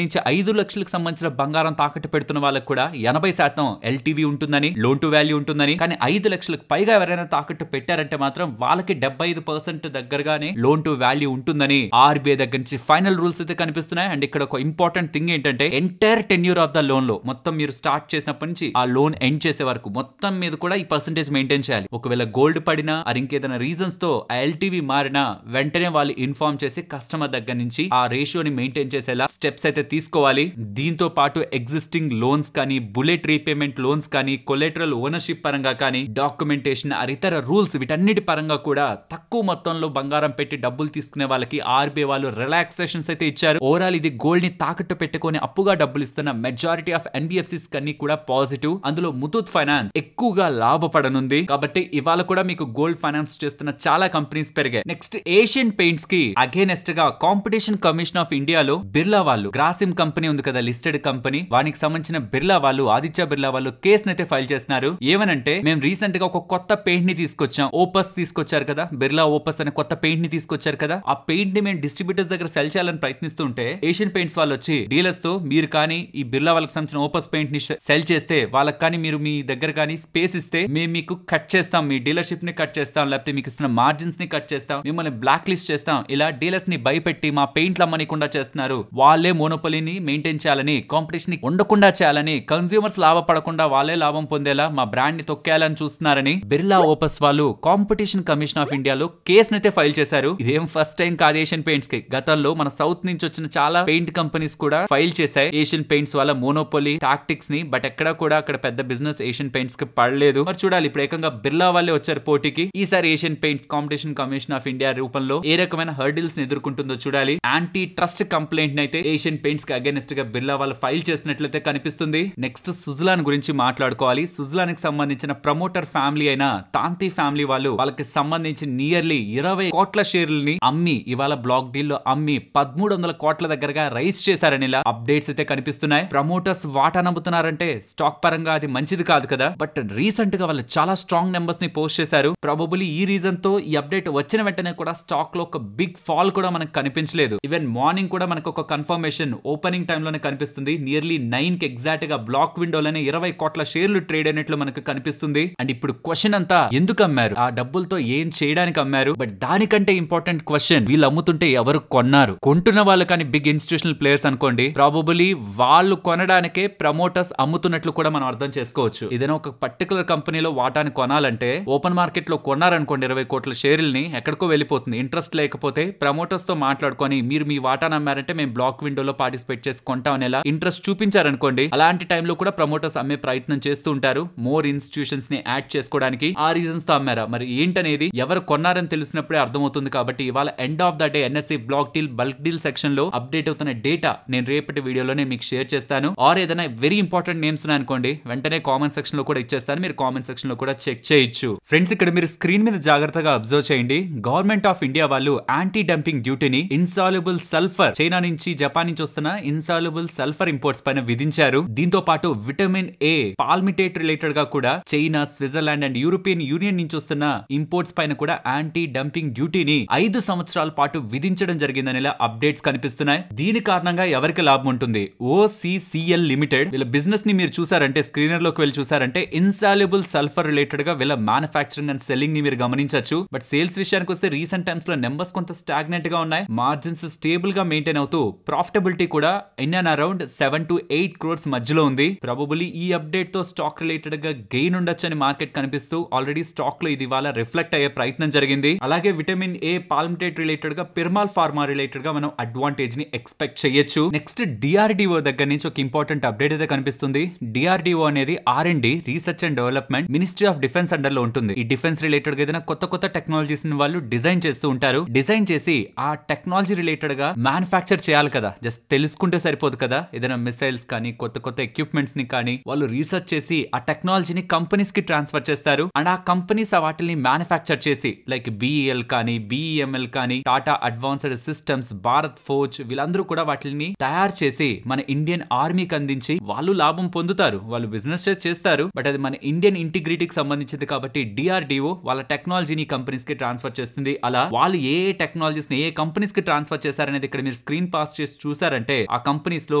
నుంచి 5 లక్షలకు సంబంధించిన బంగారం తాకట్టు పెడుతున్న వాళ్ళకి కూడా 80% ఎల్టీవీ ఉంటుందని, లోన్ టు వాల్యూ ఉంటుందని. కానీ 5 లక్షలకు పైగా ఎవరైనా తాకట్టు పెట్టారంటే మాత్రం వాళ్ళకి 75% దగ్గరగానే లోన్ టు వాల్యూ ఉంటుందని ఆర్బీఐ దగ్గర నుంచి ఫైనల్ రూల్స్ అయితే కనిపిస్తున్నాయి. అండ్ ఇక్కడ ఒక ఇంపార్టెంట్ థింగ్ ఏంటంటే entire tenure of the loan లో మొత్తం మీరు స్టార్ట్ చేసినప్పటి నుంచి ఆ లోన్ ఎండ్ చేసే వరకు మొత్తం మీద కూడా ఈ పర్సెంటేజ్ మెయింటైన్ చేయాలి. ఒకవేళ గోల్డ్ పడినా అది ఇంకేదైనా రీజన్స్ తో ఆ ఎల్టీవీ మారినా వెంటనే వాళ్ళు ఇన్ఫార్మ్ చేసి కస్టమర్ దగ్గర నుంచి ఆ రేషియోని మెయింటైన్ చేసేలా స్టెప్స్ అయితే తీసుకోవాలి. దీంతో పాటు ఎగ్జిస్టింగ్ లోన్స్ కానీ, బుల్లెట్ రీపేమెంట్ లోన్స్ కానీ, కొలెటరల్ ఓనర్షిప్ పరంగా కానీ, డాక్యుమెంటేషన్, ఇతర రూల్స్ వీటన్నిటి పరంగా కూడా తక్కువ మొత్తంలో బంగారం పెట్టి డబ్బులు తీసుకునే వాళ్ళకి ఆర్బీఐ వాళ్ళు రిలాక్సేషన్స్ అయితే ఇచ్చారు. ఓవరాల్ ఇది గోల్డ్ ని తాకట్టు పెట్టుకొని అప్పుగా డబ్బులు ఇస్తున్న మెజారిటీ ఆఫ్ ఎన్బిఎఫ్సిస్ కన్నీ కూడా పాజిటివ్. అందులో ముతూట్ ఫైనాన్స్ ఎక్కువగా లాభపడనుంది. కాబట్టి ఇవాళ కూడా మీకు గోల్డ్ ఫైనాన్స్ చేస్తున్న చాలా కంపెనీస్ పెరిగాయి. నెక్స్ట్ ఏషియన్ పెయింట్స్ కి అగేనెస్ట్ గా కాంపిటీషన్ కమిషన్ ఆఫ్ ఇండియాలో బిర్లా వాళ్ళు, గ్రాసిమ్ కంపెనీ ఉంది కదా లిస్టెడ్ కంపెనీ, వానికి సంబంధించిన బిర్లా వాళ్ళు, ఆదిత్య బిర్లా వాళ్ళు కేసును అయితే ఫైల్ చేస్తున్నారు. ఏమనంటే మేము రీసెంట్ గా ఒక కొత్త పెయింట్ ని తీసుకొచ్చాం, ఓపస్ తీసుకొచ్చారు కదా, బిర్లా ఓపస్ అనే కొత్త పెయింట్ ని తీసుకొచ్చారు కదా, ఆ పెయింట్ ని మేము డిస్ట్రిబ్యూటర్స్ దగ్గర సెల్ చేయాలని ప్రయత్నిస్తుంటే ఏషియన్ పెయింట్స్ వాళ్ళు వచ్చి డీలర్స్ తో మీరు కానీ ఈ బిర్లా వాళ్ళకి సంబంధించిన ఓపస్ పెయింట్ ని సెల్ చేస్తే వాళ్ళకి కానీ మీరు మీ దగ్గర కానీ స్పేస్ ఇస్తే మేము మీకు కట్ చేస్తాం, మీ డీలర్షిప్ ని కట్ చేస్తాం, లేకపోతే మీకు ఇస్తున్న మార్జిన్స్ ని కట్ చేస్తాం, మిమ్మల్ని బ్లాక్ లిస్ట్ చేస్తాం, ఇలా డీలర్స్ ని భయపెట్టి మా పెయింట్లు అమ్మనికుండా చేస్తున్నారు. వాళ్ళే మోనోపొలీని మెయింటైన్ చేయాలని, కాంపిటీషన్ ని ఉండకుండా చేయాలని, కన్స్యూమర్స్ లాభపడకుండా వాళ్ళే లాభం పొందేలా మా బ్రాండ్ ని తొక్కేయాలని చూస్తున్నారని బిర్లా ఓపస్ వాళ్ళు కాంపిటీషన్ కమిషన్ ఆఫ్ ఇండియాలో కేసును అయితే ఫైల్ చేశారు. ఇదేం ఫస్ట్ టైం కాదు ఏషియన్ పెయింట్స్ కి. గతంలో మన సౌత్ నుంచి వచ్చిన చాలా పెయింట్ కంపెనీస్ కూడా ఫైల్ చేశాయి ఏషియన్ పెయింట్స్ వాళ్ళ మోనోపొలీ టాక్టిక్స్ ని. బట్ ఎక్కడ కూడా అక్కడ పెద్ద బిజినెస్ ఏషియన్ పెయింట్స్ కి పడలేదు. మరి చూడాలి ఇప్పుడు ఏకంగా బిర్లా వాళ్ళే వచ్చారు పోటీకి. ఈసారి Asian paints competition commission of India రూపంలో ఏ రకమైన హర్డిల్స్ ని ఎదుర్కొంటుందో చూడాలి. యాంటీ ట్రస్ట్ కంప్లైంట్ అయితే ఏషియన్ పెయింట్స్ కి అగేనెస్ట్ గా బిర్లా వాళ్ళు ఫైల్ చేసినట్లయితే కనిపిస్తుంది. నెక్స్ట్ సుజలాన్ గురించి మాట్లాడుకోవాలి. సుజలాన్ కి సంబంధించిన ప్రమోటర్ ఫ్యామిలీ అయిన తాంతి ఫ్యామిలీ వాళ్ళకి సంబంధించి నియర్లీ 20 కోట్ల షేర్లని అమ్మి ఇవాళ బ్లాక్ డీల్ లో అమ్మి 1300 కోట్ల దగ్గరగా రైజ్ చేశారని ఇలా అప్డేట్స్ అయితే కనిపిస్తున్నాయి. ప్రమోటర్స్ వాటా నమ్ముతున్నారంటే స్టాక్ పరంగా అది మంచిది కాదు కదా. బట్ రీసెంట్ గా వాళ్ళు చాలా స్ట్రాంగ్ నెంబర్స్ ని పోస్ట్ చేశారు. ప్రాబబుల్లీ ఈ రీజన్ తో ఈ అప్డేట్ వచ్చిన వెంటనే కూడా స్టాక్ లో ఒక బిగ్ ఫాల్ కూడా మనకు కనిపించలేదు. ఈవెన్ మార్నింగ్ కూడా మనకు ఒక కన్ఫర్మేషన్ ఓపెనింగ్ టైమ్ లోనే కనిపిస్తుంది. నియర్లీ 9 కి ఎగ్జాక్ట్ గా బ్లాక్ విండోలోనే 20 కోట్ల షేర్లు ట్రేడ్ అయినట్లు మనకు కనిపిస్తుంది. అండ్ ఇప్పుడు క్వశ్చన్ అంతా ఎందుకు అమ్మారు, ఆ డబ్బులతో ఏం చేయడానికి అమ్మారు? బట్ దానికంటే ఇంపార్టెంట్ క్వశ్చన్, వీళ్ళు అమ్ముతుంటే ఎవరు కొన్నారు? కొంటున్న వాళ్ళు కానీ బిగ్ ఇన్స్టిట్యూషనల్ ప్లేయర్స్ అనుకోండి, ప్రాబబుల్లీ వాళ్ళు కొనడానికే ప్రమోటర్స్ అమ్ముతున్నట్లు కూడా మనం అర్థం చేసుకోవచ్చు. ఏదైనా ఒక పర్టికులర్ కంపెనీలో వాటాని కొనాలంటే ఓపెన్ మార్కెట్ లో కొన్నారనుకోండి 20 కోట్ల షేర్లని, ఎక్కడికో వెళ్ళిపోతుంది. ఇంట్రెస్ట్ లేకపోతే ప్రమోటర్స్ తో మాట్లాడుకొని మీరు మీ వాటాను అమ్మారంటే మేము బ్లాక్ విండోలో పార్టిసిపేట్ చేసి కొంటాం అనేలా ఇంట్రెస్ట్ చూపించారనుకోండి, అలాంటి టైంలో కూడా ప్రమోటర్స్ అమ్మే ప్రయత్నం చేస్తూ ఉంటారు మోర్ ఇన్స్టిట్యూషన్స్ ని యాడ్ చేసుకోవడానికి. ఆ రీజన్స్ తో అమ్మారా మరి ఏంటనేది ఎవరు కొన్నారని తెలిసినప్పుడే అర్థమవుతుంది. కాబట్టి ఇవాళ end of the day NSE block deal bulk deal section లో అప్డేట్ అవుతున్న డేటా నేను రేపటి వీడియోలోనే మీకు షేర్ చేస్తాను. ఆర్ ఏదైనా వెరీ ఇంపార్టెంట్ నేమ్స్ ఉన్నాయనుకోండి వెంటనే కామెంట్ సెక్షన్ లో కూడా ఇచ్చేస్తాను, మీరు కామెంట్ సెక్షన్ లో కూడా చెక్ చేయొచ్చు. ఫ్రెండ్స్ ఇక్కడ మీరు స్క్రీన్ మీద జాగ్రత్తగా అబ్జర్వ్ చేయండి. గవర్నమెంట్ ఆఫ్ ఇండియా వాళ్ళు యాంటీ డంపింగ్ డ్యూటీని ఇన్సాల్యుబుల్ సల్ఫర్, చైనా నుంచి జపాన్ నుంచి వస్తున్న ఇన్సాల్యుబుల్ సల్ఫర్ ఇంపోర్ట్స్ పైన విధించారు. దీంతో పాటు విటమిన్ ఏ పాల్మిటేట్ రిలేటెడ్ గా కూడా China, Switzerland and European union నుంచి వస్తున్న ఇంపోర్ట్స్ పైన కూడా యాంటీ డంపింగ్ డ్యూటీని 5 సంవత్సరాల పాటు విధించడం జరిగిందని అప్డేట్స్ కనిపిస్తున్నాయి. దీని కారణంగా ఎవరికి లాభం ఉంటుంది? ఓసిసిఎల్ లిమిటెడ్ వీళ్ళ బిజినెస్ ని మీరు చూసారంటే, స్క్రీనర్ లోకి వెళ్ళి చూసారంటే ఇన్సాల్యుబుల్ సల్ఫర్ రిలేటెడ్ గా వీళ్ళ మ్యానుఫాక్చరింగ్ అండ్ సెల్లింగ్ ని మీరు గమనించవచ్చు. బట్ సేల్స్ విషయానికి వస్తే రీసెంట్ టైమ్స్ లో నెంబర్స్ కొంత స్టాగ్నెంట్ గా ఉన్నాయి. మార్జిన్స్ స్టేబుల్ గా మెయింటైన్ అవుతూ ప్రాఫిటబిలిటీ కూడా in and around 7 to 8 crores మధ్యలో ఉంది. ప్రాబబుల్లీ ఈ అప్డేట్ తో స్టాక్ రిలేటెడ్ గా గెయిన్ ఉండొచ్చని మార్కెట్ కనిపిస్తూ ఆల్రెడీ స్టాక్ లో ఇది వాళ్ళ రిఫ్లెక్ట్ అయ్యే ప్రయత్నం జరిగింది. అలాగే విటమిన్ ఏ పాల్మిటేట్ రిలేటెడ్ గా పిర్మాల్ ఫార్మా రిలేటెడ్ గా మనం అడ్వాంటేజ్ ని ఎక్స్పెక్ట్ చేయొచ్చు. నెక్స్ట్ డిఆర్డిఓ దగ్గర నుంచి ఒక ఇంపార్టెంట్ అప్డేట్ అయితే కనిపిస్తుంది. డిఆర్డిఓ అనేది R&D research and development ministry of defence under లో ఉంటుంది. ఈ డిఫెన్స్ రిలేటెడ్ గా ఏదైనా కొత్త టెక్నాలజీస్ ని వాళ్ళు డిజైన్ చేస్తూ ఉంటారు. డిజైన్ చేసి ఆ టెక్నాలజీ రిలేటెడ్ గా మ్యానుఫాక్చర్ చేయాలి కదా, జస్ట్ తెలుసుకుంటే సరిపోదు కదా. ఏదైనా మిసైల్స్ కానీ కొత్త ఎక్విప్మెంట్స్ ని కానీ వాళ్ళు రీసెర్చ్ చేసి ఆ టెక్నాలజీని కంపెనీస్ కి ట్రాన్స్ఫర్ చేస్తారు. అండ్ ఆ కంపెనీస్ వాటిని మ్యానుఫాక్చర్ చేసి లైక్ బిఈఎల్ కానీ బిఈఎంఎల్ కానీ Tata advanced systems, Bharat forge వీళ్ళందరూ కూడా వాటిని తయారు చేసి మన ఇండియన్ ఆర్మీకి అందించి వాళ్ళు లాభం పొందుతారు. వాళ్ళు బిజినెస్ చేస్తారు, బట్ అది మన ఇండియన్ ఇంటిగ్రిటీకి సంబంధించింది కాబట్టి డిఆర్డిఓ వాళ్ళ టెక్నాలజీని కంపెనీస్ కి ట్రాన్స్ఫర్ చేస్తుంది. అలా వాళ్ళు ఏ టెక్నాలజీస్ ని ఏ కంపెనీస్ కి ట్రాన్స్ఫర్ చేశారనేది ఇక్కడ మీరు స్క్రీన్ పాస్ చేసి చూసారంటే ఆ కంపెనీస్ లో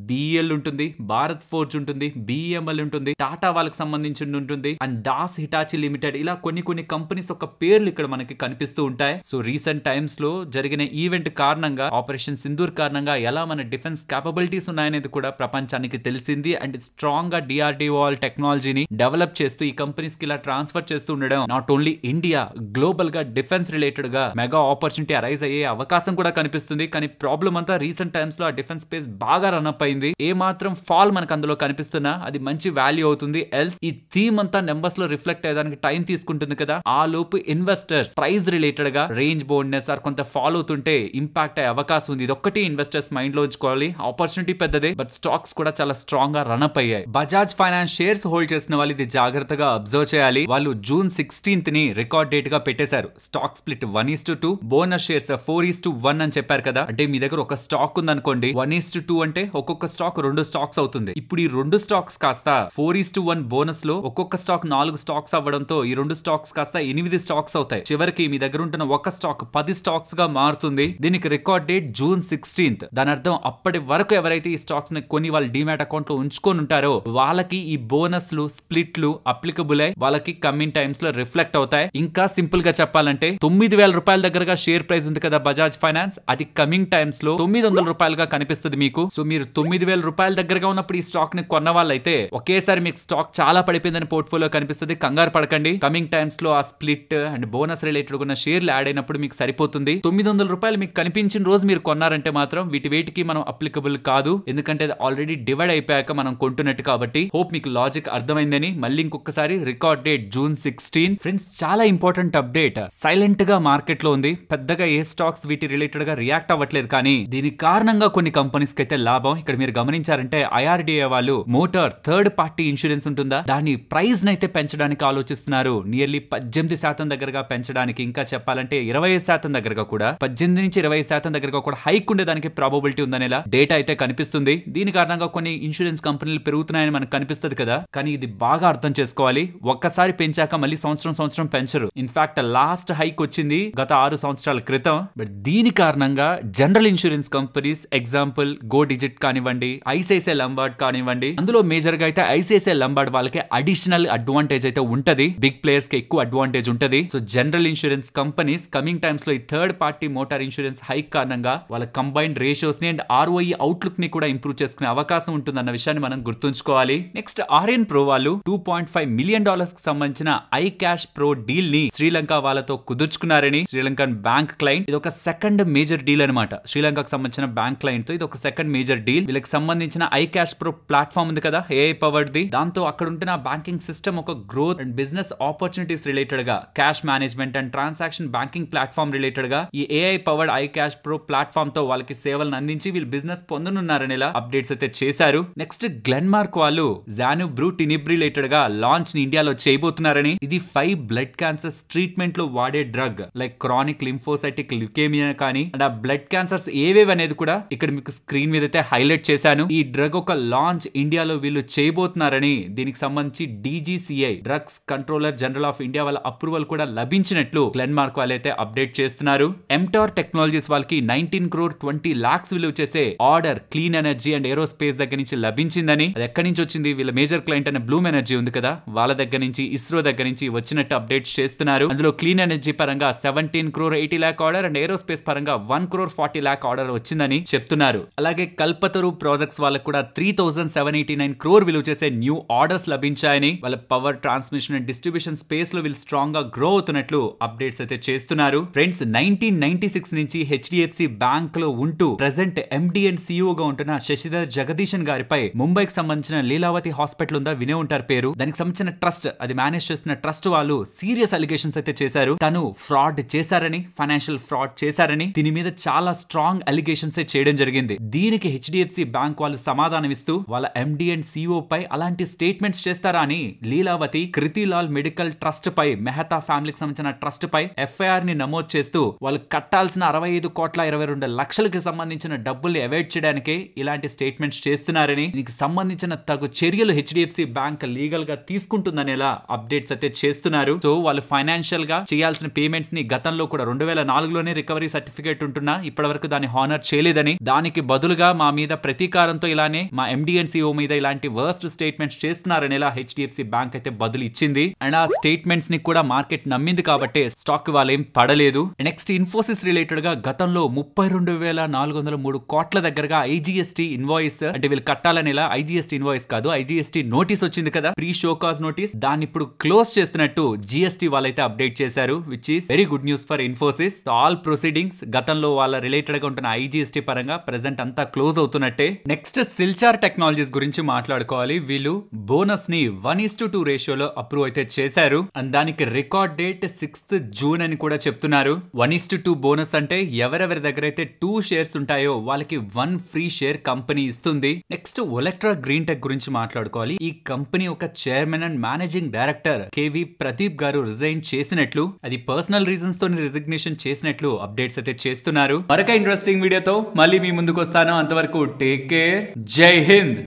బిఈఎల్ ఉంటుంది, భారత్ ఫోర్జ్ ఉంటుంది, బిఈఎంఎల్ ఉంటుంది, టాటా వాళ్ళకి సంబంధించి ఉంటుంది, అండ్ దాస్ హిటాచి లిమిటెడ్, ఇలా కొన్ని కంపెనీస్ యొక్క పేర్లు ఇక్కడ మనకి కనిపిస్తూ ఉంటాయి. సో రీసెంట్ టైమ్స్ లో జరిగిన ఈవెంట్ కారణంగా, ఆపరేషన్ సింధూర్ కారణంగా ఎలా మన డిఫెన్స్ క్యాపబిలిటీస్ ఉన్నాయనేది కూడా ప్రపంచానికి తెలిసింది. అండ్ స్ట్రాంగ్ గా డిఆర్డిఓ టెక్నాలజీని డెవలప్ చేస్తూ ఈ కంపెనీస్ కి ఇలా ట్రాన్స్ఫర్ చేస్తూ ఉండడం నాట్ ఓన్లీ ఇండియా, గ్లోబల్ గా డిఫెన్స్ రిలేటెడ్ గా మెగా ఆపర్చునిటీ అరైజ్ అయ్యే అవకాశం కూడా కనిపిస్తుంది. కానీ ప్రాబ్లం అంతా రీసెంట్ టైమ్స్ లో ఆ డిఫెన్స్ స్పేస్ బాగా రన్ అప్ అయింది. ఏ మాత్రం ఫాల్ మనకు అందులో కనిపిస్తున్నా అది మంచి వాల్యూ అవుతుంది. ఎల్స్ ఈ థీమ్ అంతా నెంబర్స్ లో రిఫ్లెక్ట్ అయ్యడానికి టైం తీసుకుంటుంది కదా. ఆ లోపు ఇన్వెస్టర్స్ ప్రైస్ రిలేటెడ్ గా రేంజ్ బోర్డ్నెస్ ఆర్ కొంత ఫాల్ అవుతుంటే ఇంపాక్ట్ అయ్యే అవకాశం ఉంది. ఇది ఒక్కటి ఇన్వెస్టర్స్ మైండ్ లో ఉంచుకోవాలి. ఆపర్చునిటీ పెద్దదే, బట్ స్టాక్స్ కూడా చాలా స్ట్రాంగ్ గా రన్ అప్ అయ్యాయి. బజాజ్ ఫైనాన్స్ షేర్స్ హోల్డ్ చేసిన వాళ్ళు ఇది జాగ్రత్తగా అబ్జర్వ్ చేయాలి. వాళ్ళు జూన్ 16th ని రికార్డ్ డేట్ గా పెట్టేశారు. స్టాక్ స్ప్లిట్ 1:2, బోనస్ షేర్స్ 4:1 అని చెప్పారు కదా. అంటే మీ దగ్గర ఒక స్టాక్ ఉందనుకోండి, 1:2 అంటే ఒక్కొక్క స్టాక్ 2 స్టాక్స్ అవుతుంది. ఇప్పుడు ఈ 2 స్టాక్స్ కాస్త 4:1 బోనస్ లో ఒక్కొక్క స్టాక్ 4 స్టాక్స్ అవ్వడంతో ఈ 2 స్టాక్స్ కాస్త 8 స్టాక్స్ అవుతాయి. చివరికి మీ దగ్గర ఉంటున్న ఒక స్టాక్ 10 స్టాక్స్ గా మారుతుంది. దీనికి రికార్డ్ డేట్ జూన్ 16th. దాని అర్థం అప్పటి వరకు ఎవరైతే ఈ స్టాక్స్ ని కొని వాళ్ళ డిమాట్ అకౌంట్ లో ఉంచుకొని ఉంటారో వాళ్ళకి ఈ బోనస్లు స్ప్లిట్లు అప్లికబుల్ అయి వాళ్ళకి కమింగ్ టైమ్స్ లో రిఫ్లెక్ట్ అవుతాయి. ఇంకా సింపుల్ గా చెప్పాలంటే 9,000 రూపాయల దగ్గరగా షేర్ ప్రైస్ ఉంది కదా బజాజ్ ఫైనాన్స్, అది కమింగ్ టైమ్స్ లో 900 రూపాయలుగా కనిపిస్తుంది మీకు. సో మీరు 9,000 రూపాయల దగ్గరగా ఉన్నప్పుడు ఈ స్టాక్ ని కొన్న వాళ్ళైతే ఒకేసారి మీకు స్టాక్ చాలా పడిపోయిందని పోర్ట్ఫోలియో కనిపిస్తుంది. కంగారు పడకండి. కమింగ్ టైమ్స్ లో ఆ స్ప్లిట్ అండ్ బోనస్ రిలేటెడ్ ఉన్న షేర్లు యాడ్ అయినప్పుడు మీకు సరిపోతుంది. 900 రూపాయలు మీకు కనిపించిన రోజు మీరు కొన్నారంటే మాత్రం వీటికి మనం అప్లికబుల్ కాదు, ఎందుకంటే అది ఆల్రెడీ డివైడ్ అయిపోయాక మనం కొంటున్నట్టు. కాబట్టి హోప్ మీకు లాజిక్ అర్థమైందని. మళ్ళీ ఇంకొకసారి రికార్డ్ డేట్ జూన్ 16. ఫ్రెండ్స్, చాలా ఇంపార్టెంట్ అప్డేట్. సైలెంట్ గా మార్కెట్ లో ఉంది, పెద్దగా ఏ స్టాక్స్ వీటి రిలేటెడ్ గా రియాక్ట్ అవ్వట్లేదు. కానీ దీని కారణంగా కొన్ని కంపెనీస్ కి అయితే లాభం. ఇక్కడ మీరు గమనించారంటే ఐఆర్డిఏ వాళ్ళు మోటార్ థర్డ్ పార్టీ ఇన్సూరెన్స్ ఉంటుందా, దాని ప్రైస్ నైతే పెంచడానికి ఆలోచిస్తున్నారు. నియర్లీ 18% దగ్గరగా పెంచడానికి, ఇంకా చెప్పాలంటే 20% దగ్గరగా కూడా, 18 నుంచి 20% దగ్గరగా కూడా హైక్ ఉండేదానికి ప్రాబబిలిటీ ఉందనేలా డేటా అయితే కనిపిస్తుంది. దీని కారణంగా కొన్ని ఇన్సూరెన్స్ కంపెనీలు పెరుగుతున్నాయని మనకు కనిపిస్తుంది కదా. కానీ ఇది బాగా అర్థం చేసుకోవాలి. ఒక్కసారి పెంచాక మళ్ళీ సంవత్సరం పెంచరు. ఇన్ఫాక్ట్ లాస్ట్ హైక్ వచ్చింది గత 6 సంవత్సరాల క్రితం. బట్ దీని కారణంగా general insurance companies, example go digit కానివ్వండి, ఐసిఐసిఐ లంబార్డ్ కానివ్వండి, అందులో మేజర్ గా అయితే ఐసిఐసిఐ లంబార్డ్ వాళ్ళకి అడిషనల్ అడ్వాంటేజ్ అయితే ఉంటది. బిగ్ ప్లేయర్స్ కి ఎక్కువ అడ్వాంటేజ్ ఉంటది. So general insurance companies coming times లో ఈ third party motor insurance hike కారణంగా వాళ్ళ కంబైన్డ్ రేషియోస్ ని అండ్ ఆర్ఓఈ అవుట్లుక్ ని కూడా ఇంప్రూవ్ చేసుకునే అవకాశం ఉంటుందన్న విషయాన్ని మనం గుర్తుంచుకోవాలి. నెక్స్ట్ ఆర్ఎన్ ప్రో వాళ్ళు $2.5 మిలియన్ కి సంబంధించిన ఐ క్యాష్ ప్రో డీల్ ని శ్రీలంక వాళ్ళతో కుదుర్చుకున్నారని శ్రీలంకన్ బ్యాంక్ క్లయింట్. ఇది ఒక సెకండ్ మేజర్ డీల్ అనమాట. శ్రీలంకకు సంబంధించిన బ్యాంక్ క్లయింట్ తో ఇది ఒక సెకండ్ మేజర్ డీల్. వీళ్ళకి సంబంధించిన ఐ క్యాష్ ప్రో ప్లాట్ఫామ్ ఉంది కదా, ఏఐ పవర్డ్ ది. దాంతో అక్కడ ఉంటున్న బ్యాంకింగ్ సిస్టమ్ ఒక growth and business opportunities related గా, cash management and transaction banking platform related గా ఈ AI powered I cash pro platform తో వాళ్ళకి సేవలను అందించి వీళ్ళు బిజినెస్ పొందనున్నారని అప్డేట్స్ అయితే చేశారు. నెక్స్ట్ గ్లెన్మార్క్ వాళ్ళు జానుబ్రూటినిబ్ రిలేటెడ్ గా లాంచ్ ని ఇండియాలో చేయబోతున్నారని. ఇది 5 బ్లడ్ క్యాన్సర్స్ ట్రీట్మెంట్ లో వాడే drug, like chronic lymphocytic leukaemia కానీ అండ్ ఆ బ్లడ్ క్యాన్సర్స్ ఏవేవి అనేది కూడా ఇక్కడ మీకు స్క్రీన్ మీద అయితే హైలైట్ చేశాను. ఈ డ్రగ్ ఒక లాంచ్ ఇండియాలో వీళ్ళు చేయబోతున్నారని, దీనికి సంబంధించి DGCI drugs controller general of India వాళ్ళ అప్రూవల్ కూడా లభించినట్లు గ్లెన్మార్క్ వాళ్ళైతే అప్డేట్ చేస్తున్నారు. ఎంటార్ టెక్నాలజీస్ వాళ్ళకి 19 crore 20 lakhs విలువ చేసే order clean energy and aerospace దగ్గర నుంచి లభించిందని. అది ఎక్కడి నుంచి వచ్చింది, వీళ్ళ మేజర్ క్లయింట్ అనే బ్లూమ్ ఎనర్జీ ఉంది కదా, వాళ్ళ దగ్గర నుంచి, ఇస్రో దగ్గర నుంచి వచ్చినట్టు అప్డేట్స్ చేస్తున్నారు. అందులో క్లీన్ ఎనర్జీ పరంగా 17 crore 80 lakh order and aerospace పరంగా 1 crore 40 lakh ఆర్డర్ వచ్చిందని చెప్తున్నారు. అలాగే కల్పతరు ప్రాజెక్ట్స్ వాళ్ళకు కూడా 3,789 crore విలువ చేసే న్యూ ఆర్డర్స్ లభించాయని, వాళ్ళ power transmission and distribution space లో వీళ్ళు స్ట్రాంగ్ గా గ్రో అవుతున్నట్లు అప్డేట్స్ అయితే చేస్తున్నారు. ఫ్రెండ్స్, 1996 నుంచి హెచ్డిఎఫ్సి బ్యాంక్ లో ఉంటూ ప్రెసెంట్ ఎండి అండ్ సిఇఓ గా ఉంటున్న శశిధర్ జగదీశన్ గారిపై ముంబైకి సంబంధించిన లీలావతి హాస్పిటల్ ఉందా, వినే ఉంటారు పేరు. దానికి సంబంధించిన ట్రస్ట్, అది మేనేజ్ చేస్తున్న ట్రస్ట్ వాళ్ళు సీరియస్ అలిగేషన్స్ అయితే చేశారు. తను ఫ్రాడ్ చేశారని, ఫైనాన్షియల్ ఫ్రాడ్ చేశారని, దీని మీద చాలా స్ట్రాంగ్ అలిగేషన్స్ చేయడం జరిగింది. దీనికి హెచ్డిఎఫ్సి బ్యాంక్ వాళ్ళు సమాధానం ఇస్తూ వాళ్ళ ఎండి అండ్ సిఇఓ పై అలాంటి స్టేట్మెంట్స్ చేస్తారా అని లీలావతి కృతిలాల్ మెడికల్ ట్రస్ట్ పై, మెహతా ఫ్యామిలీకి సంబంధించిన ట్రస్ట్ పై ఎఫ్ఐఆర్ ని నమోదు చేస్తూ వాళ్ళు కట్టాల్సిన 65,22,00,000కి సంబంధించిన డబ్బుల్ని అవాయిడ్ చేయడానికి ఇలాంటి స్టేట్మెంట్స్ చేస్తున్నారని, దీనికి సంబంధించిన తగు చర్యలు హెచ్డిఎఫ్సి బ్యాంక్ లీగల్ గా తీసుకుంటుందనేలా అప్డేట్స్ అయితే చేస్తున్నారు. సో వాళ్ళు ఫైనాన్షియల్ గా చేయాల్సిన పేమెంట్స్ ని గతంలో కూడా 2004లోనే రికవరీ సర్టిఫికేట్ ఉంటున్నా ఇప్పటి వరకు దాన్ని హానర్ చేయలేదని, దానికి బదులుగా మా మీద ప్రతీకారంతో ఇలానే మా ఎండి అండ్ సిఓ మీద ఇలాంటి వర్స్ట్ స్టేట్మెంట్స్ చేస్తున్నారనేలా హెచ్డిఎఫ్సి బ్యాంక్ అయితే బదులు ఇచ్చింది. అండ్ ఆ స్టేట్మెంట్స్ ని కూడా మార్కెట్ నమ్మింది కాబట్టి స్టాక్ వాళ్ళేం పడలేదు. నెక్స్ట్ ఇన్ఫోసిస్ రిలేటెడ్ గా గతంలో 32,403 కోట్ల దగ్గరగా ఐజీఎస్టీ ఇన్వాయిస్ అంటే వీళ్ళు కట్టాలనేలా ఐజీఎస్టీ ఇన్వాయిస్ కాదు ఐజీఎస్టీ నోటీస్ వచ్చింది కదా, ప్రీ షోకాజ్ నోటీస్, దాన్ని ఇప్పుడు క్లోజ్ చేస్తున్నట్టు జిఎస్టీ వాళ్ళైతే అప్డేట్ చేశారు, which is very good news for Infosys. All proceedings గతంలో వాళ్ళ రిలేటెడ్ గా ఉంటున్న ఐజీఎస్టీ పరంగా ప్రెసెంట్ అంతా క్లోజ్ అవుతున్నట్టే. నెక్స్ట్ సిల్చార్ టెక్నాలజీస్ గురించి మాట్లాడుకోవాలి. వీళ్ళు బోనస్ ని 1:2 రేషియోలో అప్రూవ్ అయితే చేశారు అండ్ దానికి రికార్డ్ డేట్ 6th జూన్ అని కూడా చెప్తున్నారు. 1:2 బోనస్ అంటే ఎవరెవరి దగ్గర అయితే 2 షేర్స్ ఉంటాయో వాళ్ళకి 1 ఫ్రీ షేర్ కంపెనీ ఇస్తుంది. నెక్స్ట్ ఒలెక్ట్రా గ్రీన్ టెక్ గురించి మాట్లాడుకోవాలి. ఈ కంపెనీ ఒక chairman and managing director KV Pradeep గారు రిజైన్ చేసినట్లు, అది పర్సనల్ రీజన్స్ తో రిజిగ్నేషన్ చేసినట్లు అప్డేట్స్ అయితే చేస్తున్నారు. మరొక ఇంట్రెస్టింగ్ వీడియోతో మళ్ళీ మీ ముందుకు వస్తాను. అంతవరకు టేక్ కేర్, జై హింద్.